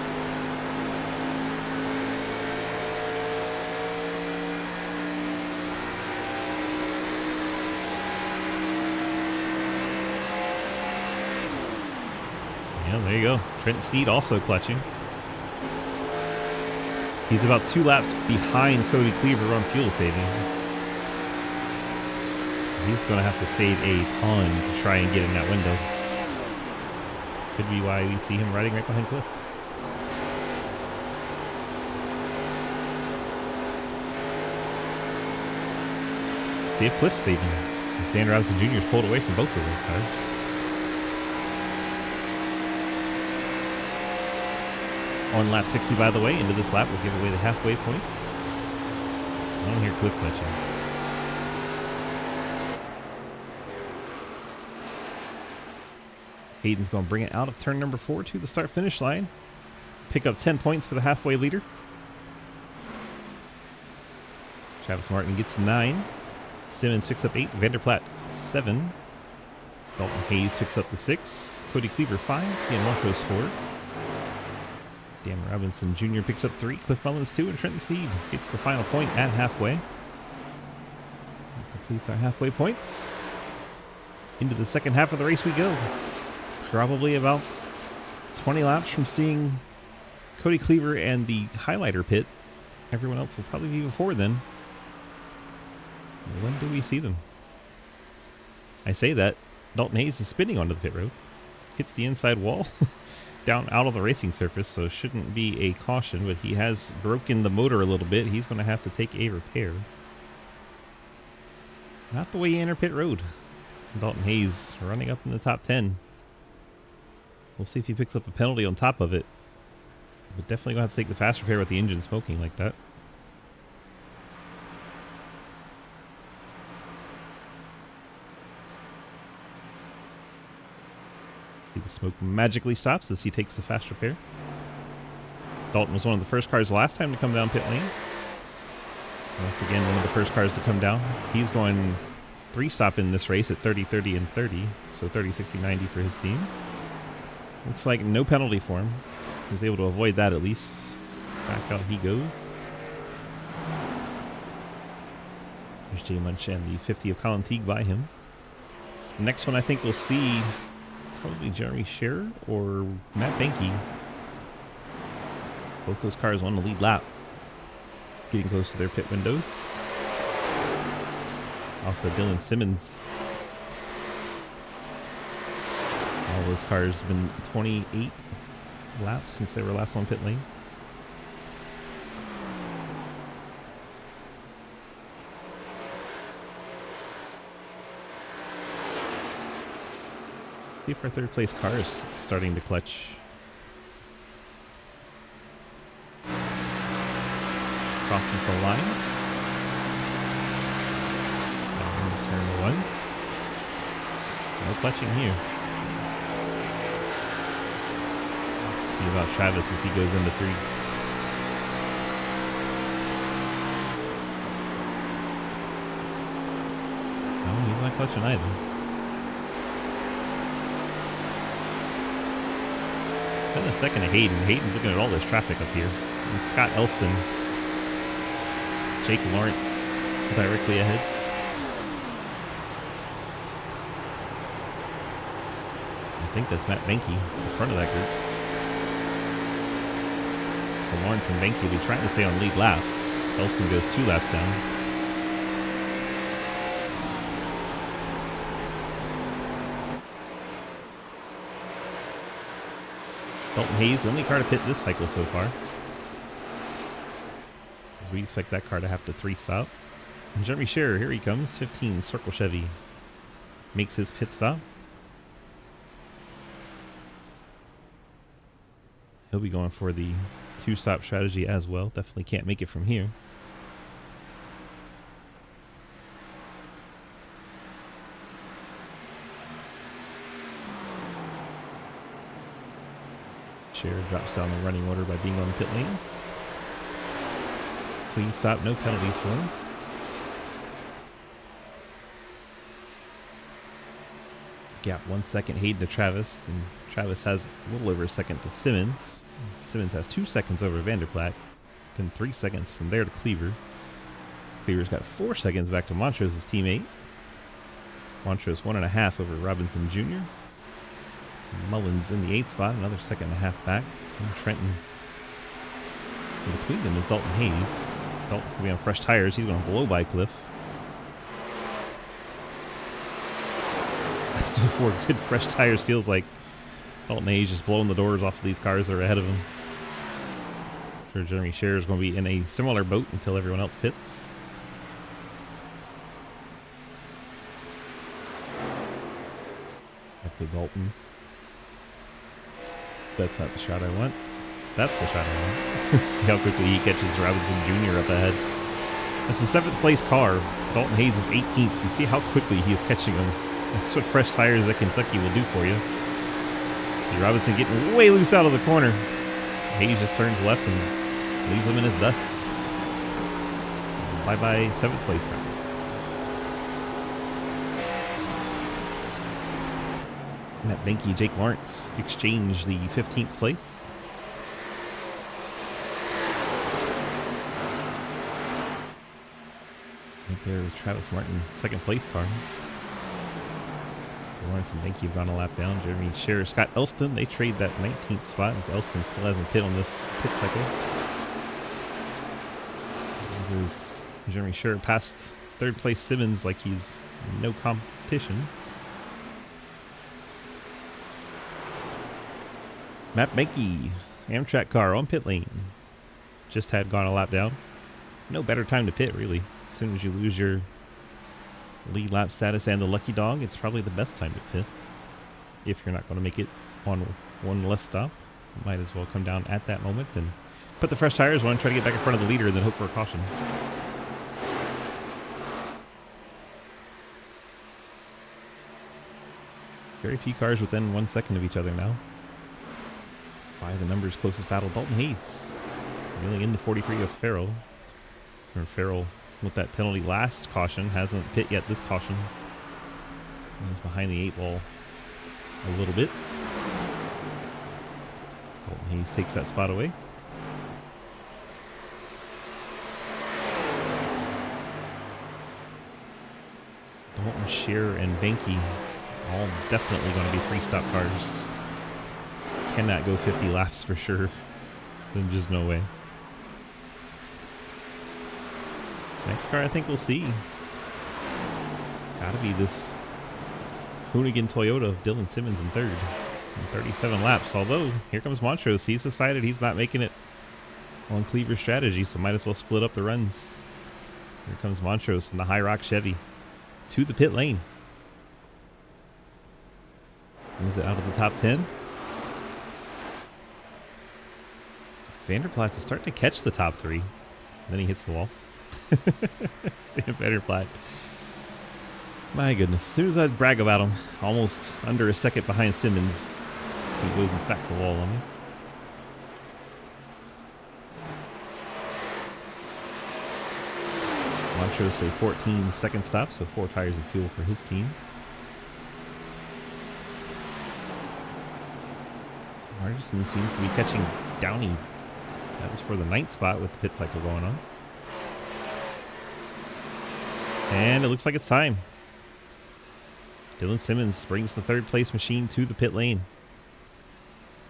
Yeah, there you go. Trenton Sneed also clutching. He's about 2 laps behind Cody Cleaver on fuel saving. He's going to have to save a ton to try and get in that window. Could be why we see him riding right behind Cliff. See if Cliff's saving, as Dan Robinson Jr. is pulled away from both of those cars. On lap 60, by the way, into this lap, we'll give away the halfway points. I don't hear Cliff clutching. Hayden's going to bring it out of turn number 4 to the start-finish line. Pick up 10 points for the halfway leader. Travis Martin gets 9. Simmons picks up 8. Vanderplaat 7. Dalton Hayes picks up the 6. Cody Cleaver 5. Ian Montrose 4. Dan Robinson Jr. picks up 3, Cliff Mullins 2, and Trenton Sneed gets the final point at halfway. Completes our halfway points. Into the second half of the race we go. Probably about 20 laps from seeing Cody Cleaver and the highlighter pit. Everyone else will probably be before then. When do we see them? I say that. Dalton Hayes is spinning onto the pit road. Hits the inside wall. Down out of the racing surface, so shouldn't be a caution, but he has broken the motor a little bit. He's going to have to take a repair. Not the way you enter pit road. Dalton Hayes running up in the top 10. We'll see if he picks up a penalty on top of it. But definitely going to have to take the fast repair with the engine smoking like that. The smoke magically stops as he takes the fast repair. Dalton was one of the first cars last time to come down pit lane. Once again, one of the first cars to come down. He's going 3-stop in this race at 30, 30, and 30. So 30, 60, 90 for his team. Looks like no penalty for him. He was able to avoid that at least. Back out he goes. There's J Munch and the 50 of Colin Teague by him. The next one I think we'll see probably Jeremy Scherer or Matt Benke. Both those cars on the lead lap. Getting close to their pit windows. Also Dylan Simmons. All those cars have been 28 laps since they were last on pit lane. See if our third place car is starting to clutch. Crosses the line. Down into turn 1. No clutching here. Let's see about Travis as he goes into 3. No, he's not clutching either. Then a second of Hayden. Hayden's looking at all this traffic up here. And Scott Elston. Jake Lawrence directly ahead. I think that's Matt Benke at the front of that group. So Lawrence and Benke will be trying to stay on lead lap. So Elston goes 2 laps down. Dalton Hayes, the only car to pit this cycle so far. As we expect that car to have to 3-stop. And Jeremy Scherer, here he comes, 15, Circle Chevy. Makes his pit stop. He'll be going for the 2-stop strategy as well. Definitely can't make it from here. Scherer drops down the running order by being on the pit lane. Clean stop, no penalties for him. Gap 1 second, Hayden to Travis, and Travis has a little over a second to Simmons. Simmons has 2 seconds over Vanderplaat, then 3 seconds from there to Cleaver. Cleaver's got 4 seconds back to Montrose' teammate. Montrose 1.5 over Robinson Jr. Mullins in the 8th spot, another 1.5 seconds back. And Trenton. In between them is Dalton Hayes. Dalton's going to be on fresh tires. He's going to blow by Cliff. So for good fresh tires, feels like Dalton Hayes just blowing the doors off of these cars that are ahead of him. I'm sure Jeremy Scherer is going to be in a similar boat until everyone else pits. Back to Dalton. That's not the shot I want. That's the shot I want. See how quickly he catches Robinson Jr. up ahead. That's the 7th place car. Dalton Hayes is 18th. You see how quickly he is catching him. That's what fresh tires at Kentucky will do for you. See Robinson getting way loose out of the corner. Hayes just turns left and leaves him in his dust. Bye-bye 7th place car. Matt Benke, Jake Lawrence exchange the 15th place. Right there is Travis Martin, 2nd place car. So Lawrence and Benke have gone a lap down. Jeremy Scherer, Scott Elston, they trade that 19th spot as Elston still hasn't pit on this pit cycle. There goes Jeremy Scherer past 3rd place Simmons like he's no competition. Matt Benke, Amtrak car on pit lane. Just had gone a lap down. No better time to pit, really. As soon as you lose your lead lap status and the lucky dog, it's probably the best time to pit. If you're not going to make it on one less stop, you might as well come down at that moment and put the fresh tires on, try to get back in front of the leader, and then hope for a caution. Very few cars within 1 second of each other now. By the numbers, closest battle, Dalton Hayes. Reeling into 43 of Farrell. Or Farrell with that penalty last caution. Hasn't pit yet this caution. He's behind the 8 ball a little bit. Dalton Hayes takes that spot away. Dalton, Scherer, and Benke all definitely going to be 3-stop cars. Cannot go 50 laps for sure. There's just no way. Next car I think we'll see. It's got to be this Hoonigan Toyota of Dylan Simmons in 3rd. In 37 laps. Although, here comes Montrose. He's decided he's not making it on Cleaver's strategy, so might as well split up the runs. Here comes Montrose in the High Rock Chevy to the pit lane. Is it out of the top 10? Vanderplaat is starting to catch the top 3. Then he hits the wall. Vanderplaat. My goodness. As soon as I brag about him, almost under a second behind Simmons, he goes and smacks the wall on me. Montrose a 14-second stop, so 4 tires of fuel for his team. Margerson seems to be catching Downey. That was for the 9th spot with the pit cycle going on. And it looks like it's time. Dylan Simmons brings the 3rd place machine to the pit lane.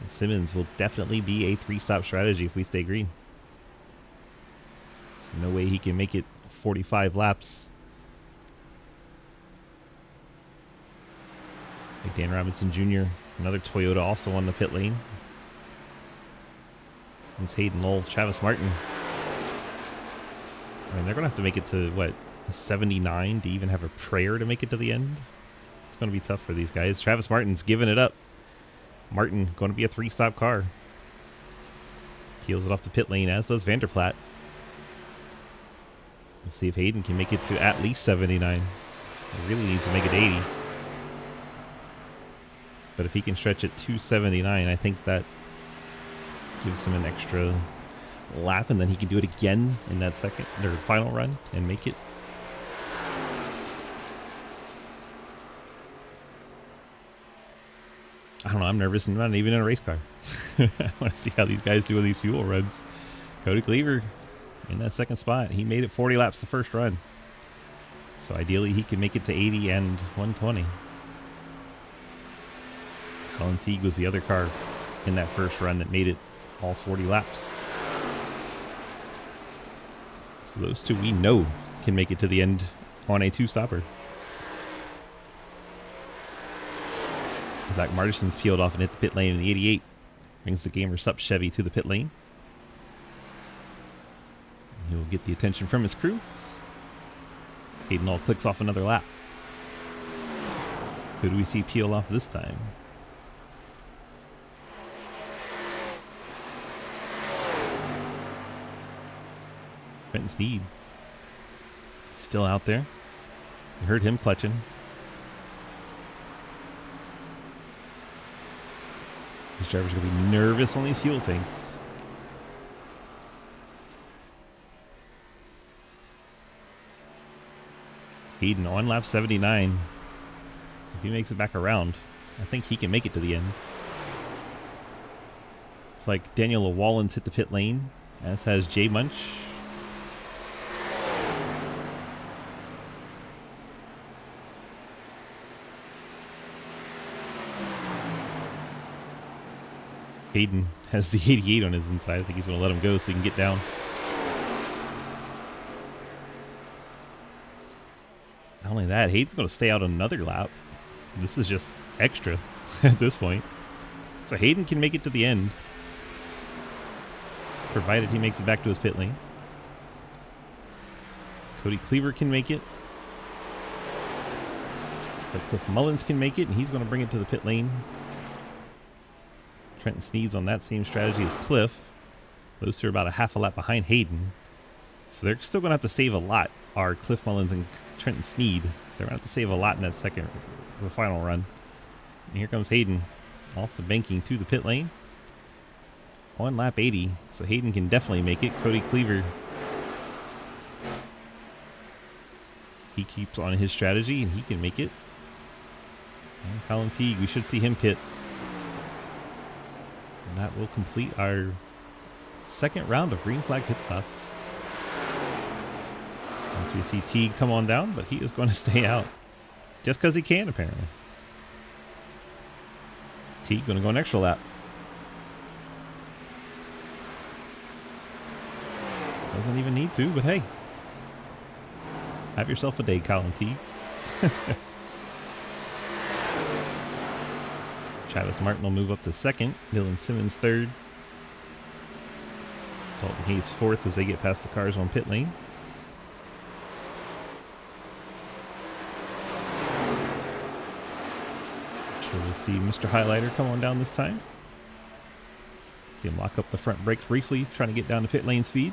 And Simmons will definitely be a 3-stop strategy if we stay green. So no way he can make it 45 laps. Like Dan Robinson Jr., another Toyota also on the pit lane. Comes Hayden Lowell, Travis Martin. I mean, they're going to have to make it to, what, 79 to even have a prayer to make it to the end? It's going to be tough for these guys. Travis Martin's giving it up. Martin going to be a 3-stop car. Keels it off the pit lane, as does Vanderplaat. We'll see if Hayden can make it to at least 79. He really needs to make it 80. But if he can stretch it to 79, I think that gives him an extra lap, and then he can do it again in that second or final run and make it. I don't know. I'm nervous and not even in a race car. I want to see how these guys do with these fuel runs. Cody Cleaver in that second spot. He made it 40 laps the first run. So ideally he can make it to 80 and 120. Colin Teague was the other car in that first run that made it all 40 laps. So those two we know can make it to the end on a 2-stopper. Zach Martinson's peeled off and hit the pit lane in the 88. Brings the Gamers Up Chevy to the pit lane. He will get the attention from his crew. Hayden All clicks off another lap. Who do we see peel off this time? Trenton Sneed. Still out there. You heard him clutching. These drivers are going to be nervous on these fuel tanks. Hayden on lap 79. So if he makes it back around, I think he can make it to the end. It's like Daniel Wallen's hit the pit lane, as has Jay Munch. Hayden has the 88 on his inside. I think he's going to let him go so he can get down. Not only that, Hayden's going to stay out another lap. This is just extra at this point. So Hayden can make it to the end, provided he makes it back to his pit lane. Cody Cleaver can make it. So Cliff Mullins can make it, and he's going to bring it to the pit lane. Trenton Sneed's on that same strategy as Cliff. Those two are about a half a lap behind Hayden. So they're still going to have to save a lot, are Cliff Mullins and Trenton Sneed. They're going to have to save a lot in that the final run. And here comes Hayden off the banking to the pit lane. On lap 80, so Hayden can definitely make it. Cody Cleaver, he keeps on his strategy and he can make it. And Colin Teague, we should see him pit. And that will complete our second round of green flag pit stops. Once we see Teague come on down, but he is going to stay out. Just because he can, apparently. Teague going to go an extra lap. Doesn't even need to, but hey. Have yourself a day, Colin Teague. Travis Martin will move up to second. Dylan Simmons third. Dalton Hayes fourth as they get past the cars on pit lane. Sure, we'll see Mr. Highlighter come on down this time. See him lock up the front brakes briefly. He's trying to get down to pit lane speed.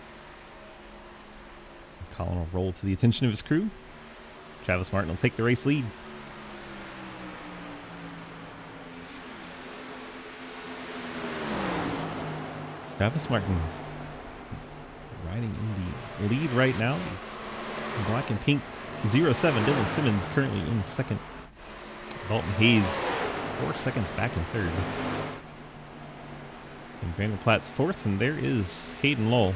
Colin will roll to the attention of his crew. Travis Martin will take the race lead. Travis Martin riding in the lead right now. Black and pink 07. Dylan Simmons currently in second. Dalton Hayes 4 seconds back in third. And Vanderplaat's fourth, and there is Hayden Lowell.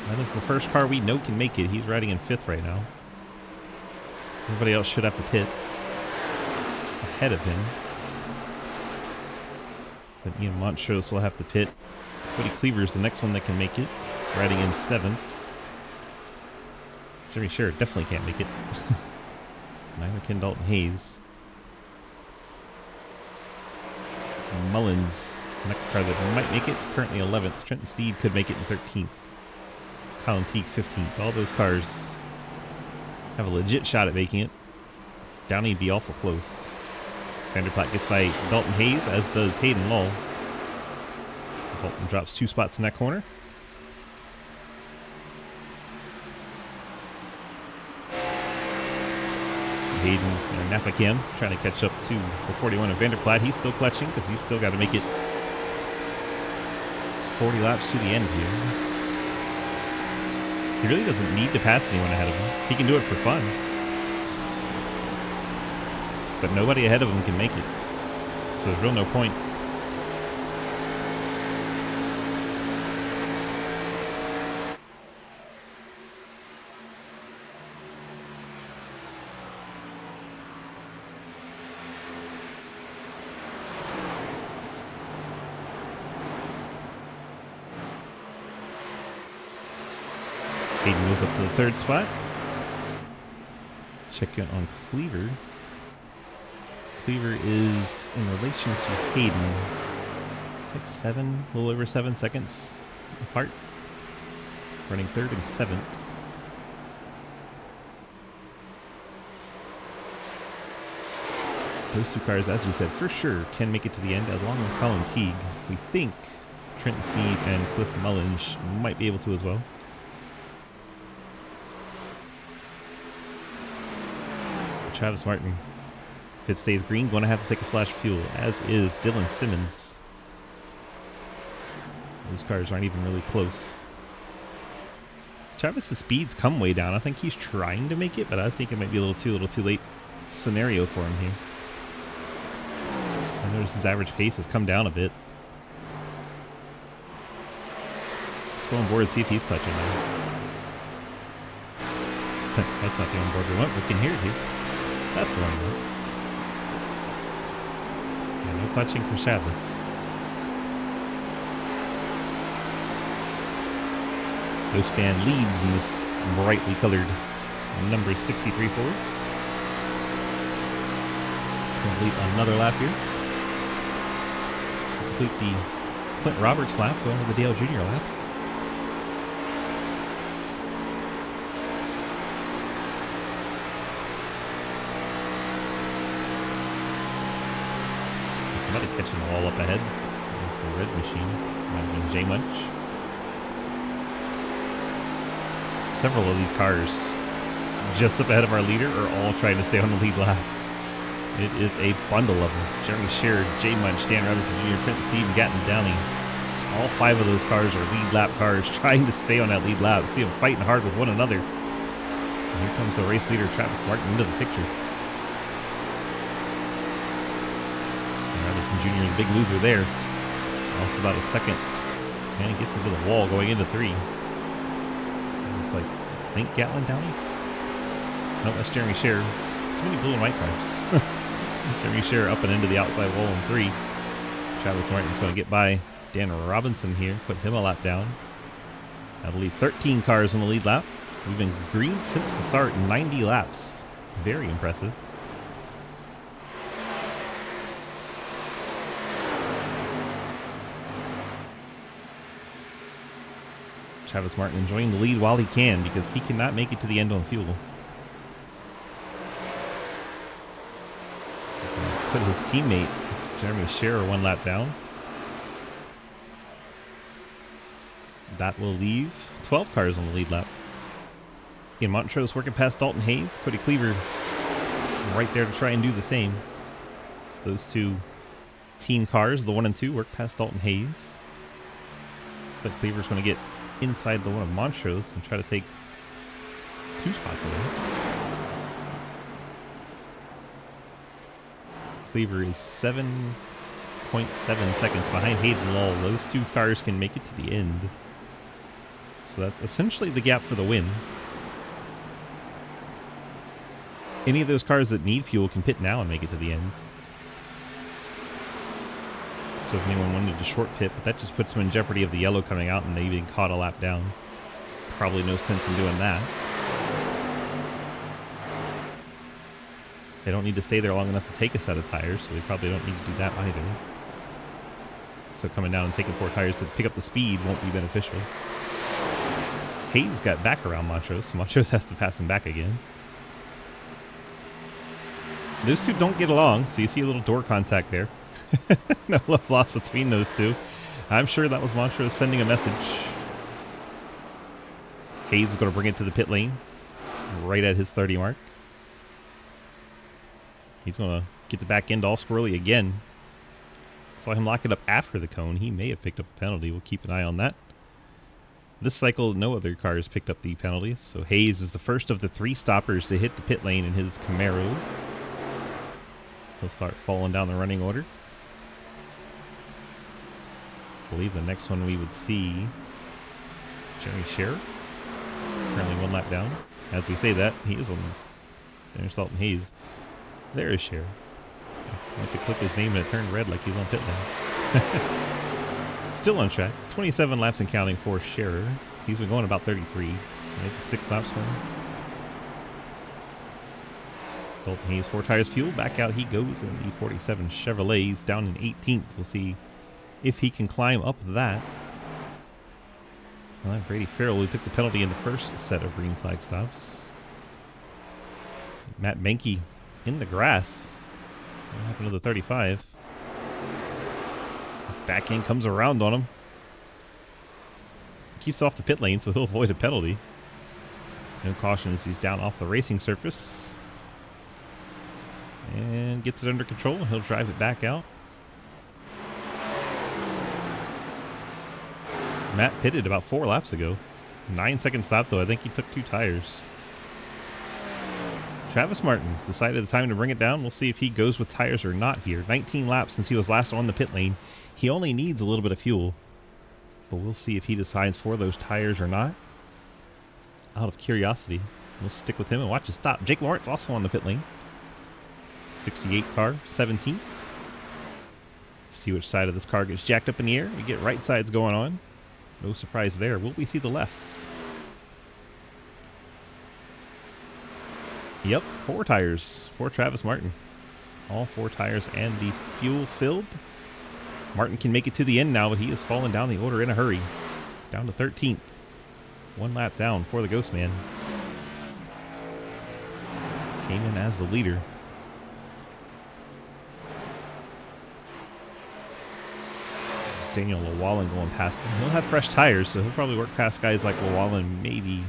That is the first car we know can make it. He's riding in fifth right now. Everybody else should have to pit ahead of him. Then Ian Montrose will have to pit. Cody Cleaver's the next one that can make it. He's riding in seventh. Jimmy Sherritt definitely can't make it. Neither can Dalton Hayes. Mullins Next car that might make it, currently 11th. Trenton Steed could make it in 13th. Colin Teague 15th. All those cars have a legit shot at making it. Downey would be awful close. Vanderplatte gets by Dalton Hayes, as does Hayden Lull. Dalton drops 2 spots in that corner. Hayden and Napakim trying to catch up to the 41 of Vanderplatte. He's still clutching because he's still got to make it 40 laps to the end here. He really doesn't need to pass anyone ahead of him. He can do it for fun. But nobody ahead of him can make it. So there's real no point. Hayden goes up to the 3rd spot. Check in on Cleaver. Cleaver is in relation to Hayden. It's like a little over 7 seconds apart. Running 3rd and 7th. Those 2 cars, as we said, for sure can make it to the end, along with Colin Teague. We think Trenton Sneed and Cliff Mullins might be able to as well. Travis Martin, if it stays green, going to have to take a splash of fuel, as is Dylan Simmons. Those cars aren't even really close. Travis's speeds come way down. I think he's trying to make it, but I think it might be a little too late scenario for him here. I notice his average pace has come down a bit. Let's go on board and see if he's clutching now. That's not the onboard we want. We can hear it here. That's the one. Yeah, no clutching for Chavez. Ghostband leads in this brightly colored number 63 Ford. Complete another lap here. Complete the Clint Roberts lap, going to the Dale Jr. lap. Somebody catching the wall up ahead. There's the red machine. Might have been J Munch. Several of these cars just up ahead of our leader are all trying to stay on the lead lap. It is a bundle of them. Jeremy Shearer, J Munch, Dan Robinson Jr., Trent Steed, and Gatton Downey. All 5 of those cars are lead lap cars trying to stay on that lead lap. See them fighting hard with one another. And here comes the race leader, Travis Martin, into the picture. Jr., the big loser there. Lost about a second. And he gets into the wall going into 3. It's like, I think Gatlin Downey? No, that's Jeremy Shearer. It's too many blue and white cars. Jeremy Shearer up and into the outside wall in 3. Travis Martin's going to get by Dan Robinson here, put him a lap down. That'll leave 13 cars on the lead lap. We've been green since the start, 90 laps. Very impressive. Travis Martin enjoying the lead while he can, because he cannot make it to the end on fuel. Put his teammate Jeremy Shearer 1 lap down. That will leave 12 cars on the lead lap. Ian Montrose working past Dalton Hayes. Cody Cleaver right there to try and do the same. So those 2 team cars, the 1 and 2, work past Dalton Hayes. Looks like Cleaver's going to get inside the one of Montrose and try to take 2 spots away. Cleaver is 7.7 seconds behind Hayden Lull. Those 2 cars can make it to the end. So that's essentially the gap for the win. Any of those cars that need fuel can pit now and make it to the end. So if anyone wanted to short pit, but that just puts them in jeopardy of the yellow coming out and they even caught a lap down. Probably no sense in doing that. They don't need to stay there long enough to take a set of tires, so they probably don't need to do that either. So coming down and taking 4 tires to pick up the speed won't be beneficial. Hayes got back around Montrose. Montrose has to pass him back again. Those two don't get along, so you see a little door contact there. No love lost between those two. I'm sure that was Montrose sending a message. Hayes is going to bring it to the pit lane right at his 30 mark. He's going to get the back end all squirrely again. Saw him lock it up after the cone. He may have picked up a penalty. We'll keep an eye on that. This cycle, no other cars picked up the penalties, so Hayes is the first of the 3 stoppers to hit the pit lane in his Camaro. He'll start falling down the running order. I believe the next one we would see Jeremy Scherer, currently 1 lap down. As we say that, he is on there's Dalton Hayes. There is Scherer. I went to click his name and it turned red like he's on pit lane. Still on track. 27 laps and counting for Scherer. He's been going about 33. Maybe 6 laps for him. Dalton Hayes, 4 tires fuel. Back out he goes in the 47 Chevrolet. He's down in 18th. We'll see if he can climb up that. Well, Brady Farrell, who took the penalty in the first set of green flag stops. Matt Benke in the grass. What happened to the 35? Back end comes around on him. Keeps off the pit lane, so he'll avoid a penalty. No caution as he's down off the racing surface. And gets it under control. He'll drive it back out. Matt pitted about 4 laps ago. 9-second stop, though. I think he took 2 tires. Travis Martin's decided the time to bring it down. We'll see if he goes with tires or not here. 19 laps since he was last on the pit lane. He only needs a little bit of fuel. But we'll see if he decides for those tires or not. Out of curiosity, we'll stick with him and watch it stop. Jake Lawrence also on the pit lane. 68 car, 17th. See which side of this car gets jacked up in the air. We get right sides going on. No surprise there. Will we see the lefts? Yep, 4 tires for Travis Martin. All 4 tires and the fuel filled. Martin can make it to the end now, but he is falling down the order in a hurry. Down to 13th. 1 lap down for the Ghost Man. Came in as the leader. Daniel Llewellyn going past him. He'll have fresh tires, so he'll probably work past guys like Llewellyn, maybe.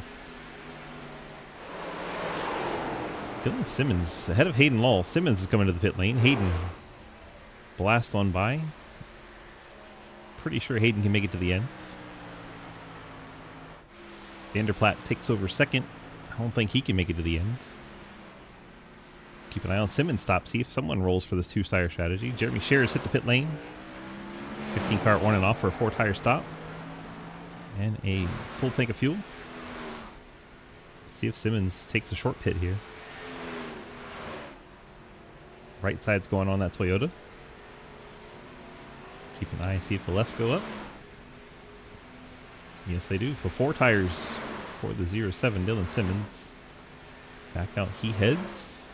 Dylan Simmons ahead of Hayden Law. Simmons is coming to the pit lane. Hayden blasts on by. Pretty sure Hayden can make it to the end. Vanderplaat takes over second. I don't think he can make it to the end. Keep an eye on Simmons' stop. See if someone rolls for this 2-tire strategy. Jeremy Scherer's hit the pit lane. 15 car on and off for a 4-tire stop. And a full tank of fuel. See if Simmons takes a short pit here. Right side's going on that Toyota. Keep an eye, see if the lefts go up. Yes, they do. For 4 tires for the 07 Dylan Simmons. Back out he heads.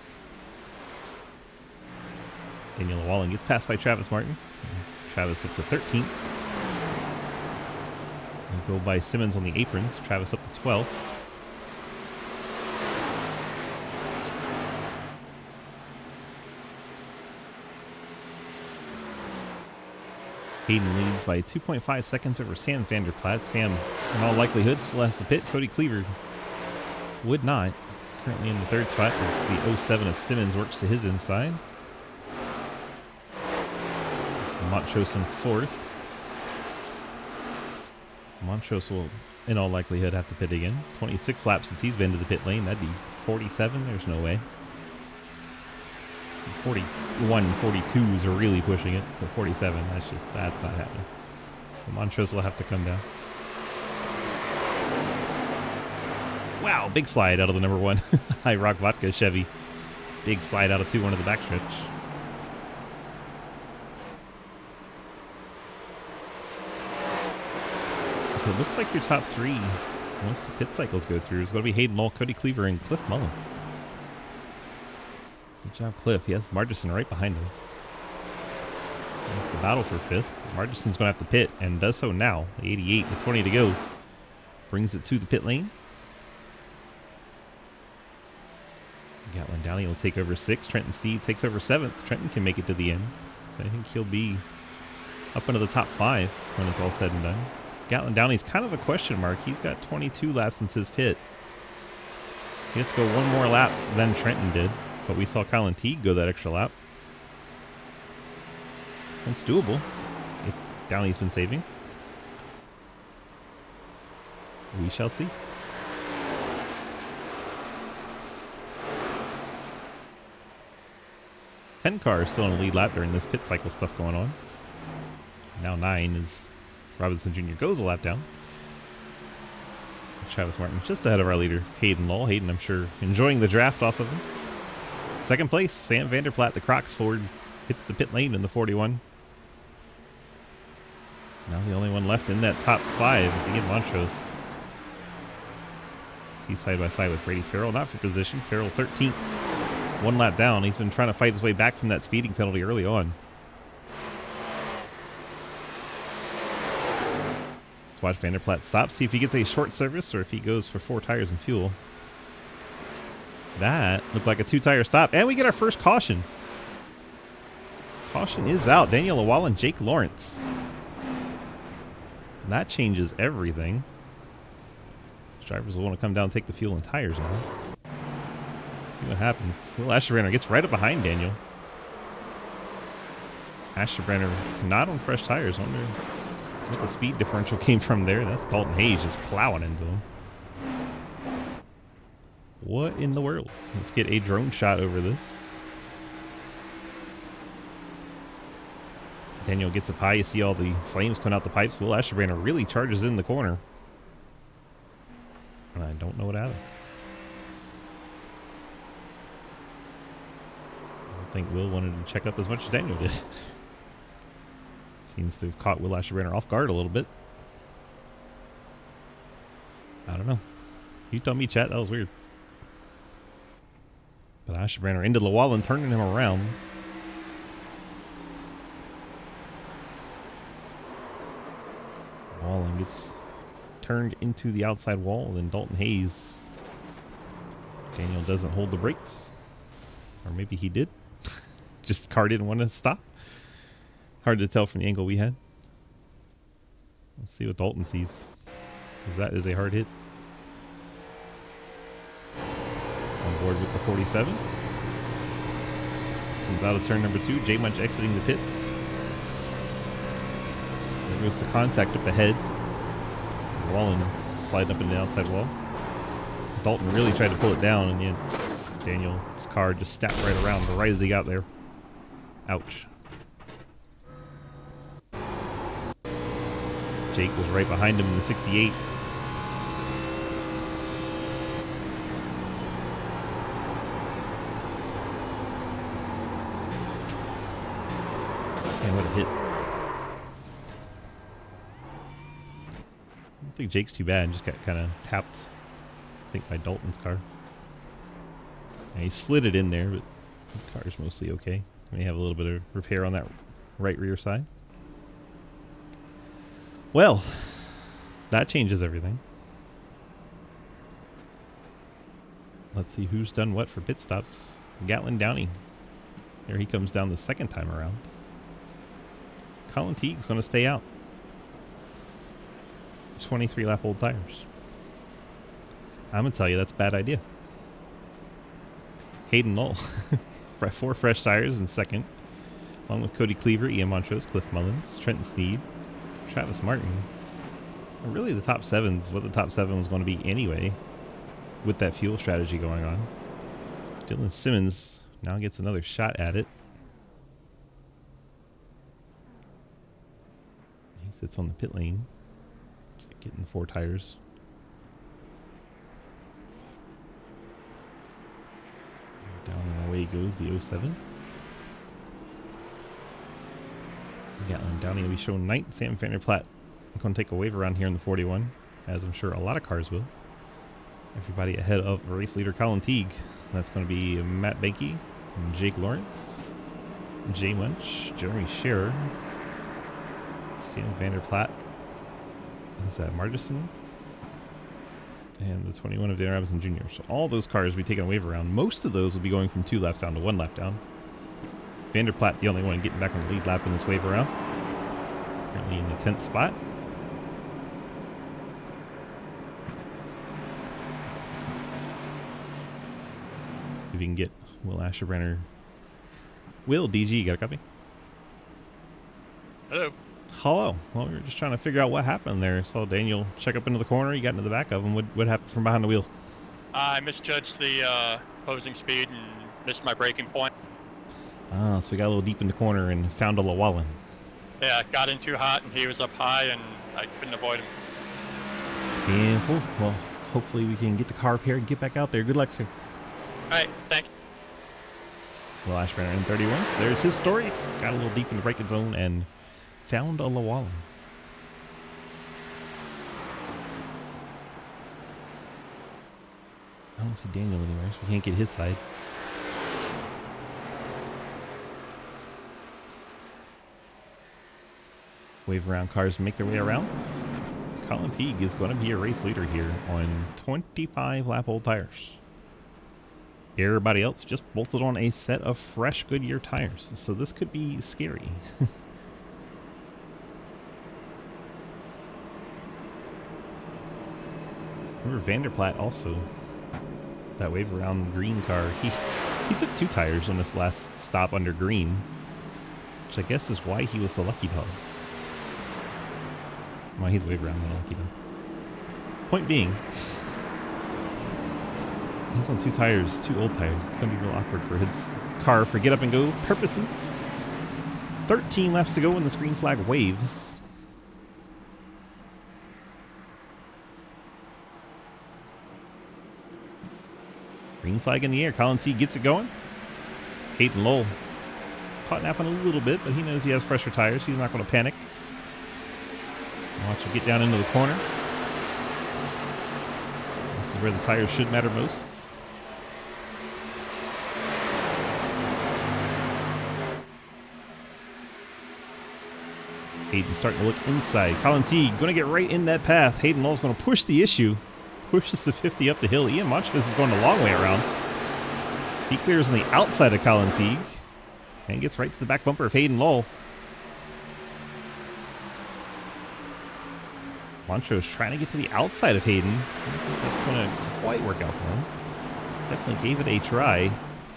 Daniel Llewellyn gets passed by Travis Martin. Travis up to 13th. And go by Simmons on the aprons. Travis up to 12th. Hayden leads by 2.5 seconds over Sam Vanderplaat. Sam, in all likelihood, still has to pit. Cody Cleaver would not. Currently in the 3rd spot as the 07 of Simmons works to his inside. Montrose in 4th. Montrose will, in all likelihood, have to pit again. 26 laps since he's been to the pit lane. That'd be 47. There's no way. 41, 42s are really pushing it. So 47, that's not happening. So Montrose will have to come down. Wow, big slide out of the number 1. High Rock Vodka Chevy. Big slide out of 2-1 of the backstretch. So it looks like your top 3, once the pit cycles go through, is going to be Hayden Law, Cody Cleaver, and Cliff Mullins. Good job, Cliff. He has Margison right behind him. It's the battle for 5th. Margison's going to have to pit, and does so now. 88 with 20 to go. Brings it to the pit lane. Gatlin Downey will take over 6th. Trenton Steed takes over 7th. Trenton can make it to the end. I think he'll be up into the top 5 when it's all said and done. Gatlin Downey's kind of a question mark. He's got 22 laps since his pit. He has to go one more lap than Trenton did, but we saw Colin Teague go that extra lap. That's doable if Downey's been saving. We shall see. 10 cars still in the lead lap during this pit cycle stuff going on. Now 9 is Robinson Jr. goes a lap down. Travis Martin just ahead of our leader, Hayden Law. Hayden, I'm sure, enjoying the draft off of him. 2nd place, Sam Vanderplaat, the Crocs Ford, hits the pit lane in the 41. Now the only one left in that top 5 is Ian Montrose. He's side by side with Brady Farrell, not for position. Farrell 13th, 1 lap down. He's been trying to fight his way back from that speeding penalty early on. Let's watch Vanderplaat stop, see if he gets a short service or if he goes for 4 tires and fuel. That looked like a 2-tire stop, and we get our first caution. Caution is out. Daniel Lawal and Jake Lawrence. That changes everything. Drivers will want to come down and take the fuel and tires now. See what happens. Will Asherbrenner gets right up behind Daniel. Asherbrenner not on fresh tires. I wonder what the speed differential came from there. That's Dalton Hayes just plowing into him. What in the world? Let's get a drone shot over this. Daniel gets a pie. You see all the flames coming out the pipes. Will Asherbrenner really charges in the corner. And I don't know what happened. I don't think Will wanted to check up as much as Daniel did. Seems to have caught Will Asherbrenner off guard a little bit. I don't know. You tell me, chat. That was weird. But Asherbrenner into Llewellyn, turning him around. Llewellyn gets turned into the outside wall, and then Dalton Hayes. Daniel doesn't hold the brakes. Or maybe he did. Just the car didn't want to stop. Hard to tell from the angle we had. Let's see what Dalton sees, because that is a hard hit. On board with the 47. Comes out of turn number 2. J Munch exiting the pits. There goes the contact up ahead. Llewellyn sliding up in the outside wall. Dalton really tried to pull it down, and yet Daniel's car just snapped right around right as he got there. Ouch. Jake was right behind him in the 68. Man, what a hit. I don't think Jake's too bad. Just got kind of tapped, I think, by Dalton's car. And he slid it in there, but the car's mostly okay. May have a little bit of repair on that right rear side. Well, that changes everything. Let's see who's done what for pit stops. Gatlin Downey. There he comes down the 2nd time around. Colin Teague's going to stay out. 23 lap old tires. I'm going to tell you that's a bad idea. Hayden Knoll. 4 fresh tires in 2nd. Along with Cody Cleaver, Ian Montrose, Cliff Mullins, Trenton Sneed, Travis Martin. And really the top 7's what the top 7 was going to be anyway, with that fuel strategy going on. Dylan Simmons now gets another shot at it. He sits on the pit lane, getting 4 tires. Down and away goes the 07. Gatlin Downey will be shown 9th. Sam Vanderplaat going to take a wave around here in the 41, as I'm sure a lot of cars will. Everybody ahead of race leader Colin Teague. That's going to be Matt Benke, Jake Lawrence, Jay Munch, Jeremy Scherer, Sam Vanderplaat is Margison. And the 21 of Dan Robinson Jr. So all those cars will be taking a wave around. Most of those will be going from 2 laps down to 1 lap down. Vanderplaat, the only one getting back on the lead lap in this wave around. Currently in the 10th spot. See if we can get Will Asherbrenner. Will, DG, you got a copy? Hello. Hello. Well, we were just trying to figure out what happened there. Saw Daniel check up into the corner. He got into the back of him. What happened from behind the wheel? I misjudged the opposing speed and missed my braking point. Ah, so we got a little deep in the corner and found a Llewellyn. Yeah, got in too hot and he was up high and I couldn't avoid him. Beautiful. Well, hopefully we can get the car repaired and get back out there. Good luck, sir. Alright, thanks. Will Ashburner in 31. So there's his story. Got a little deep in the braking zone and found a Llewellyn. I don't see Daniel anywhere, so we can't get his side. Wave around cars make their way around. Colin Teague is going to be a race leader here on 25 lap old tires. Everybody else just bolted on a set of fresh Goodyear tires, so this could be scary. Remember Vanderplaat also, that wave around green car, he took 2 tires on this last stop under green, which I guess is why he was the lucky dog. Well, he's wave around the lucky dog. Point being, he's on 2 tires, 2 old tires. It's going to be real awkward for his car for get up and go purposes. 13 laps to go when the green flag waves. Green flag in the air. Colin T gets it going. Hayden Lowell caught napping a little bit, but he knows he has fresher tires. He's not going to panic. Watch him get down into the corner. This is where the tires should matter most. Hayden starting to look inside. Colin T going to get right in that path. Hayden Lowell's going to push the issue. Pushes the 50 up the hill. Ian Montrose is going the long way around. He clears on the outside of Colin Teague and gets right to the back bumper of Hayden Lowell. Montrose trying to get to the outside of Hayden. I don't think that's going to quite work out for him. Definitely gave it a try.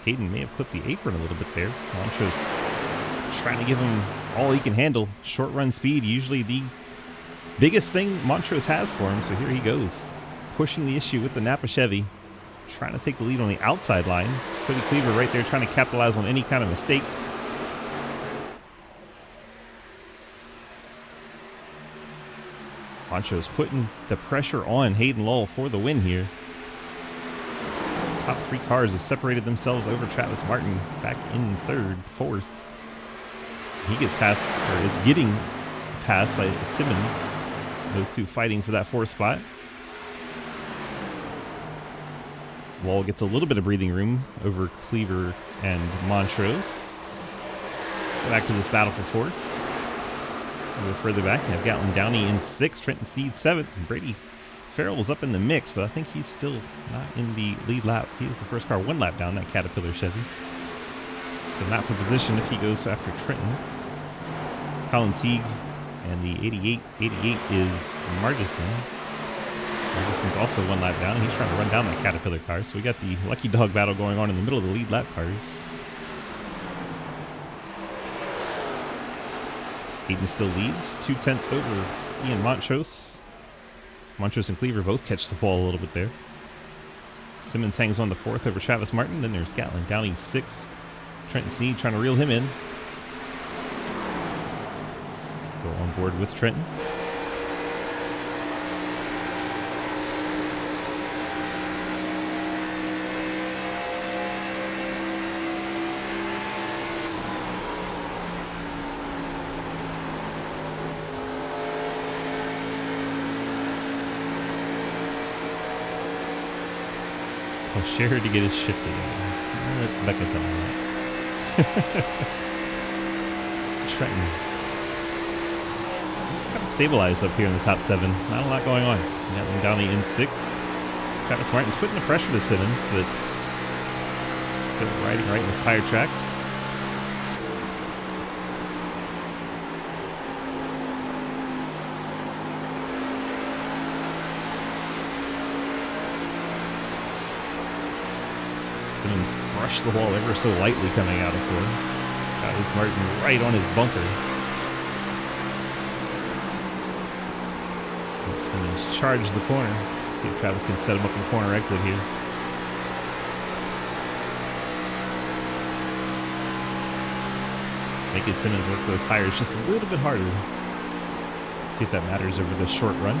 Hayden may have clipped the apron a little bit there. Montrose trying to give him all he can handle. Short run speed, usually the biggest thing Montrose has for him. So here he goes, pushing the issue with the Napa Chevy. Trying to take the lead on the outside line. Cody Cleaver right there trying to capitalize on any kind of mistakes. Montrose putting the pressure on Hayden Lowell for the win here. Top 3 cars have separated themselves over Travis Martin back in 3rd, 4th. He gets passed, or is getting passed by Simmons. Those 2 fighting for that 4th spot. Lowell gets a little bit of breathing room over Cleaver and Montrose. Back to this battle for 4th. A little further back, you have Gatlin Downey in 6th, Trenton Sneed 7th, and Brady Farrell's up in the mix, but I think he's still not in the lead lap. He is the first car 1 lap down that Caterpillar Chevy. So not for position if he goes after Trenton. Colin Teague and the 88 is Margison. Margison's also 1 lap down. He's trying to run down that Caterpillar car. So we got the lucky dog battle going on in the middle of the lead lap cars. Hayden still leads, 2/10 over Ian Montrose. Montrose and Cleaver both catch the fall a little bit there. Simmons hangs on to 4th over Travis Martin. Then there's Gatlin Downey 6th. Trenton Sneed trying to reel him in. Go on board with Trenton. Tell Sherry to get his shit together. Let Becca tell him that. Trenton kind of stabilized up here in the top 7. Not a lot going on. We got them down in 6th. Travis Martin's putting the pressure to Simmons, but still riding right in his tire tracks. Simmons brushed the wall ever so lightly coming out of 4. Travis Martin right on his bunker. And Simmons charged the corner. See if Travis can set him up in corner exit here. Making Simmons work those tires just a little bit harder. See if that matters over this short run.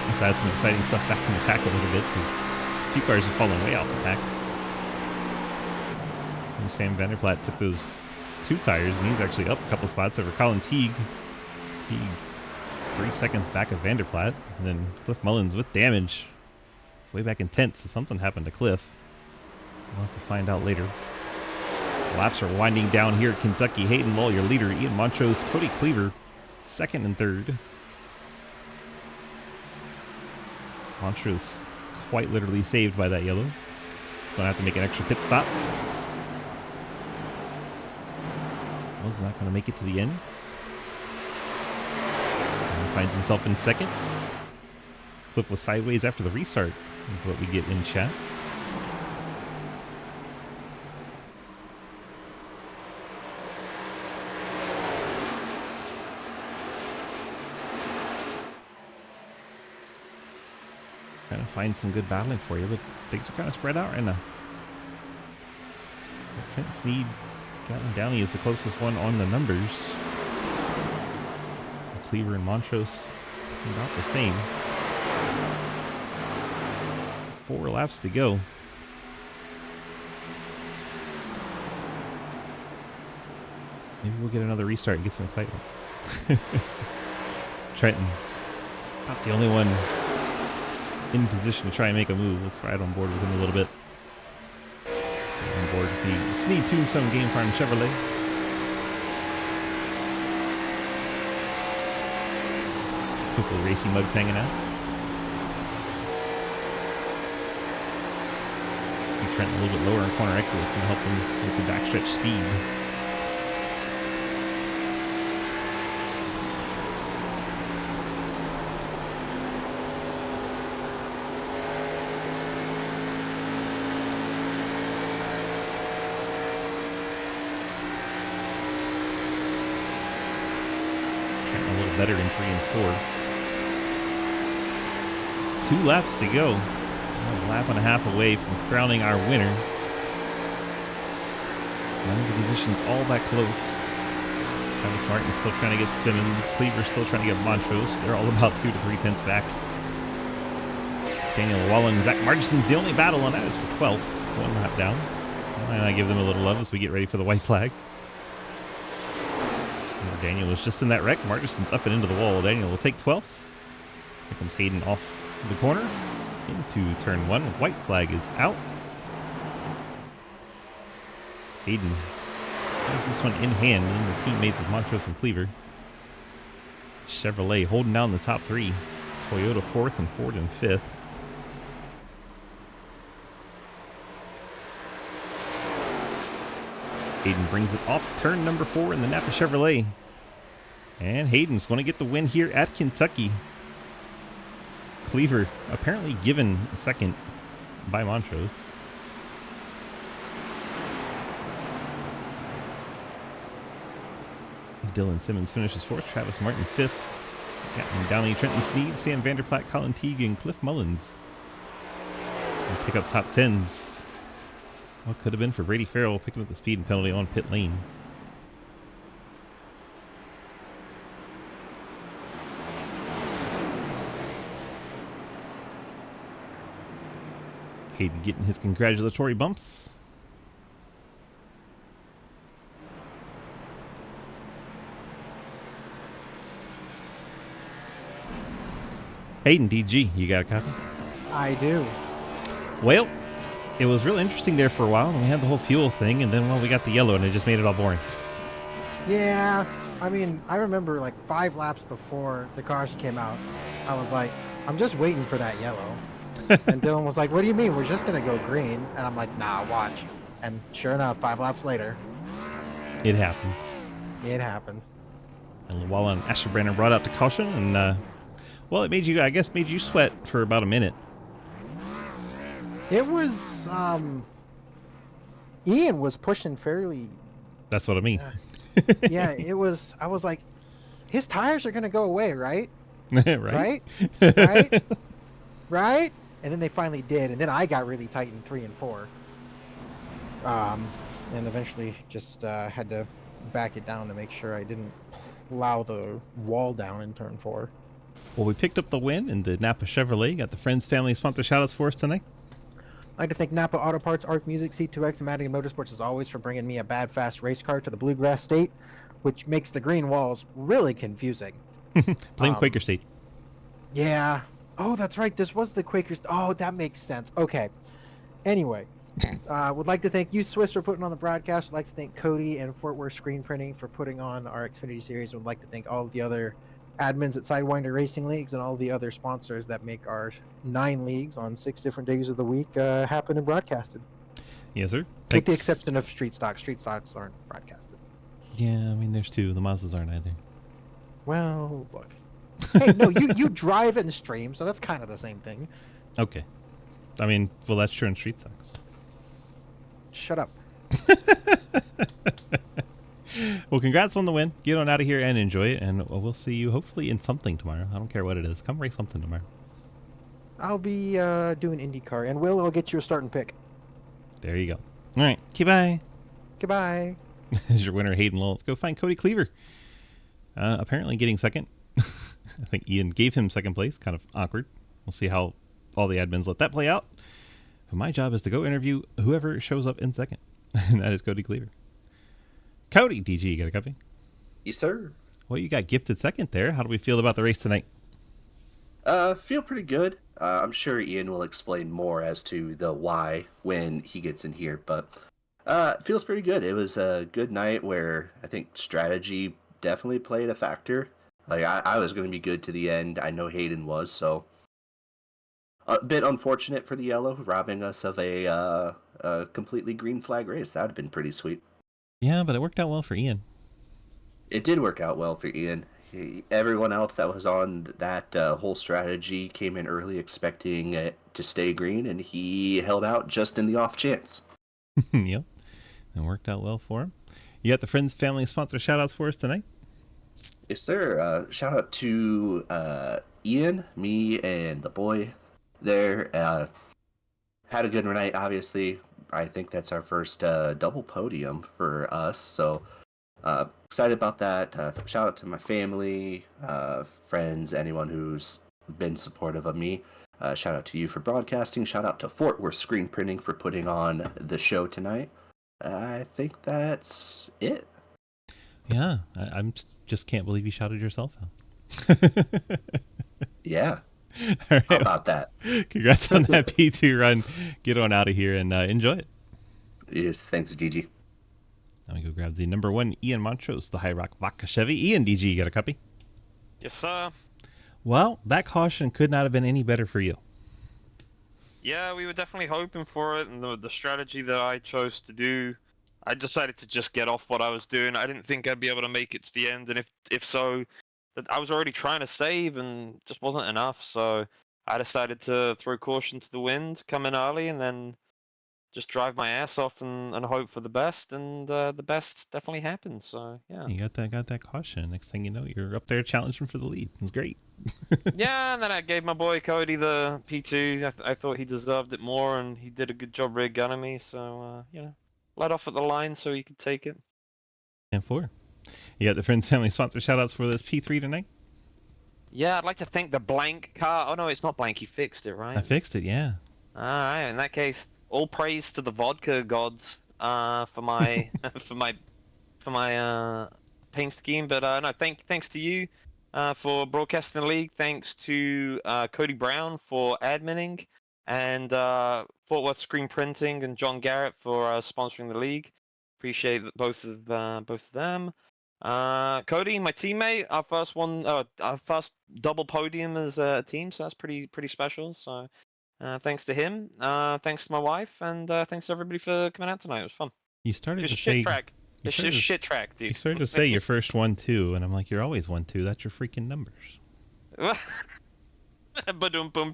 Let's add some exciting stuff back in the pack a little bit because a few cars have fallen way off the pack. And Sam Vanderplaat took those 2 tires and he's actually up a couple spots over Colin Teague. Teague 3 seconds back of Vanderplaat, and then Cliff Mullins with damage. It's way back in 10th, so something happened to Cliff. We'll have to find out later. The laps are winding down here at Kentucky. Hayden Lull, your leader. Ian Montrose, Cody Cleaver, 2nd and 3rd. Montrose quite literally saved by that yellow. He's going to have to make an extra pit stop. Was not going to make it to the end. Finds himself in 2nd. Cliff was sideways after the restart, is what we get in chat. Trying to find some good battling for you, but things are kind of spread out right now. Trent Sneed, Gatlin Downey is the closest one on the numbers. Cleaver and Montrose about the same. 4 laps to go. Maybe we'll get another restart and get some excitement. Trenton, about the only one in position to try and make a move. Let's ride on board with him a little bit. On board with the Sneed Tombstone Game Farm Chevrolet. Couple of racing mugs hanging out. See Trent a little bit lower in corner exit. It's going to help him with the backstretch speed. Trent a little better in 3 and 4. 2 laps to go. A lap and a half away from crowning our winner. None of the positions all that close. Travis Martin still trying to get Simmons. Cleaver still trying to get Montrose. They're all about 2 to 3 tenths back. Daniel Wallen and Zach Margison's the only battle on that is for 12th. 1 lap down. And I give them a little love as we get ready for the white flag. Daniel was just in that wreck. Margison's up and into the wall. Daniel will take 12th. Here comes Hayden off the corner into turn 1. White flag is out. Hayden has this one in hand in the teammates of Montrose and Cleaver. Chevrolet holding down the top 3. Toyota 4th and Ford in 5th. Hayden brings it off turn number 4 in the Napa Chevrolet. And Hayden's going to get the win here at Kentucky. Cleaver apparently given a second by Montrose. Dylan Simmons finishes 4th. Travis Martin 5th. Gatlin Downey, Trenton Sneed, Sam Vanderplaat, Colin Teague, and Cliff Mullins. And pick up top 10s. What could have been for Brady Farrell picking up the speed and penalty on pit lane. Hayden getting his congratulatory bumps. Hayden, DG, you got a copy? I do. Well, it was real interesting there for a while, and we had the whole fuel thing, and then, well, we got the yellow, and it just made it all boring. Yeah, I mean, I remember like 5 laps before the caution came out, I was like, I'm just waiting for that yellow. And Dylan was like, what do you mean? We're just going to go green. And I'm like, nah, watch. And sure enough, 5 laps later, It happens. it happened. And Llewellyn and Asherbrander brought out the caution, and, well, it made you, I guess, made you sweat for about a minute. It was, Ian was pushing fairly. That's what I mean. Yeah, it was, I was like, his tires are going to go away, right? Right? Right? Right? And then they finally did. And then I got really tight in 3 and 4. And eventually just had to back it down to make sure I didn't plow the wall down in turn 4. Well, we picked up the win in the Napa Chevrolet. Got the Friends Family sponsor shoutouts for us tonight. I'd like to thank Napa Auto Parts, Arc Music, C2X, and Madigan Motorsports as always for bringing me a bad, fast race car to the Bluegrass State, which makes the green walls really confusing. Blame Quaker State. Yeah. Oh, that's right. This was the Quakers. Oh, that makes sense. Okay. Anyway, would like to thank you, Swiss, for putting on the broadcast. Would like to thank Cody and Fort Worth Screen Printing for putting on our Xfinity series. Would like to thank all of the other admins at Sidewinder Racing Leagues and all the other sponsors that make our 9 leagues on 6 different days of the week happen and broadcasted. Yes, sir. With the exception of Street Stocks. Street Stocks aren't broadcasted. Yeah, I mean, there's 2. The Mazdas aren't either. Well, look. Hey, no, you drive and stream, so that's kind of the same thing. Okay. I mean, well, that's true in Street Stocks. Shut up. Well, congrats on the win. Get on out of here and enjoy it, and we'll see you hopefully in something tomorrow. I don't care what it is. Come race something tomorrow. I'll be doing IndyCar, and Will, I'll get you a starting pick. There you go. All right. Bye. Goodbye. As your winner, Hayden Lowell. Let's go find Cody Cleaver. Apparently getting second. I think Ian gave him second place. Kind of awkward. We'll see how all the admins let that play out. But my job is to go interview whoever shows up in second, and that is Cody Cleaver. Cody, DG, you got a copy? Yes, sir. Well, you got gifted second there. How do we feel about the race tonight? Feel pretty good. I'm sure Ian will explain more as to the why when he gets in here, but feels pretty good. It was a good night where I think strategy definitely played a factor. Like, I was going to be good to the end. I know Hayden was, so a bit unfortunate for the yellow, robbing us of a completely green flag race. That would have been pretty sweet. Yeah, but it worked out well for Ian. It did work out well for Ian. Everyone else that was on that whole strategy came in early expecting it to stay green, and he held out just in the off chance. Yep, it worked out well for him. You got the Friends Family sponsor shoutouts for us tonight? Yes, sir. Shout out to Ian, me, and the boy there. Had a good night, obviously. I think that's our first double podium for us, so excited about that. Shout out to my family, friends, anyone who's been supportive of me. Shout out to you for broadcasting. Shout out to Fort Worth Screen Printing for putting on the show tonight. I think that's it. Yeah, I'm just can't believe you shouted yourself out. Yeah. All right, How about that? Congrats on that P2 run. Get on out of here and enjoy it. Yes, thanks, DG. Let me go grab the number 1 Ian Montrose, the High Rock Vodka Chevy. Ian, DG, you got a copy? Yes, sir. Well, that caution could not have been any better for you. Yeah, we were definitely hoping for it, and the strategy that I chose to do, I decided to just get off what I was doing. I didn't think I'd be able to make it to the end, and if so, that I was already trying to save, and just wasn't enough. So I decided to throw caution to the wind, come in early, and then just drive my ass off and hope for the best, and the best definitely happened. So yeah. You got that caution. Next thing you know, you're up there challenging for the lead. It was great. Yeah, and then I gave my boy Cody the P2. I thought he deserved it more, and he did a good job rear gunning me. So let off at the line so he could take it. And 4. You got the Friends Family sponsor shoutouts for this P3 tonight? Yeah, I'd like to thank the blank car. Oh no, it's not blank. He fixed it, right? I fixed it, yeah. All right. In that case, all praise to the vodka gods for my for my paint scheme. But no, thanks to you for broadcasting the league. Thanks to Cody Brown for adminning. and Fort Worth Screen Printing and John Garrett for sponsoring the league. Appreciate both of them. Cody, my teammate, our first double podium as a team, so that's pretty special. So thanks to him, thanks to my wife, and thanks to everybody for coming out tonight. It was fun. You started It's to shit say. track. You It's started just to- shit track, dude. You started to say your first 1-2, and I'm like, you're always 1-2. That's your freaking numbers. Ba-dum bum.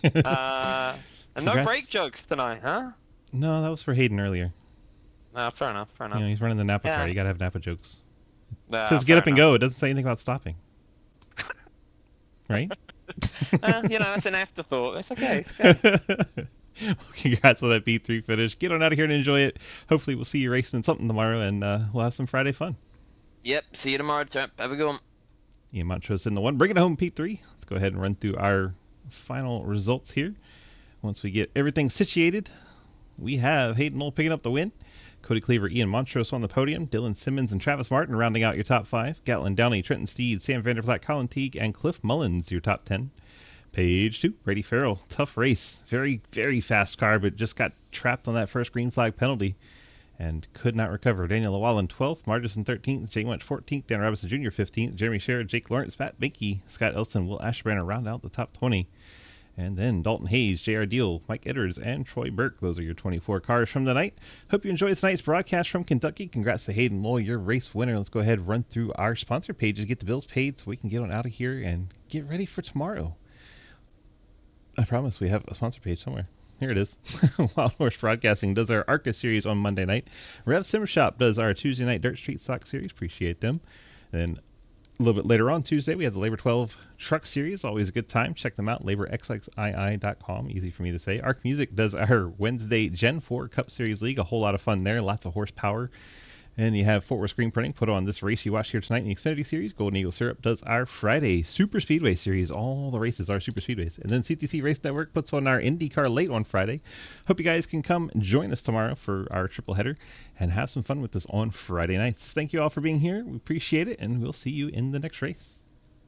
And no Congrats. break jokes tonight, huh? No, that was for Hayden earlier. Fair enough. You know, he's running the Napa Yeah. car. You gotta have Napa jokes. It says get up and go. It doesn't say anything about stopping. Right? That's an afterthought. It's okay. It's okay. Congrats on that B3 finish. Get on out of here and enjoy it. Hopefully we'll see you racing in something tomorrow, and we'll have some Friday fun. Yep. See you tomorrow, champ. Have a good one. Ian Montrose in the 1. Bring it home, P3. Let's go ahead and run through our final results here. Once we get everything situated, we have Hayden Knoll picking up the win. Cody Cleaver, Ian Montrose on the podium. Dylan Simmons and Travis Martin rounding out your top 5. Gatlin Downey, Trenton Steed, Sam Vanderplatt, Colin Teague, and Cliff Mullins your top 10. Page 2, Brady Farrell. Tough race. Very, very fast car, but just got trapped on that first green flag penalty and could not recover. Daniel Llewellyn 12th, Margison 13th, Jay Wench 14th, Dan Robinson Jr. 15th, Jeremy Sherrod, Jake Lawrence, Pat Binky, Scott Elston, Will Ashburner round out the top 20. And then Dalton Hayes, J.R. Deal, Mike Edders, and Troy Burke. Those are your 24 cars from the night. Hope you enjoyed tonight's broadcast from Kentucky. Congrats to Hayden Knoll, your race winner. Let's go ahead and run through our sponsor pages, get the bills paid so we can get on out of here and get ready for tomorrow. I promise we have a sponsor page somewhere. Here it is. Wild Horse Broadcasting does our ARCA series on Monday night. Rev Sim Shop does our Tuesday night Dirt Street Stock series. Appreciate them. Then a little bit later on Tuesday, we have the Labor 12 Truck Series. Always a good time. Check them out. LaborXXII.com. Easy for me to say. Arc Music does our Wednesday Gen 4 Cup Series League. A whole lot of fun there. Lots of horsepower. And you have Fort Worth Screen Printing put on this race you watched here tonight in the Xfinity Series. Golden Eagle Syrup does our Friday Super Speedway Series. All the races are Super Speedways. And then CTC Race Network puts on our IndyCar late on Friday. Hope you guys can come join us tomorrow for our triple header and have some fun with us on Friday nights. Thank you all for being here. We appreciate it, and we'll see you in the next race.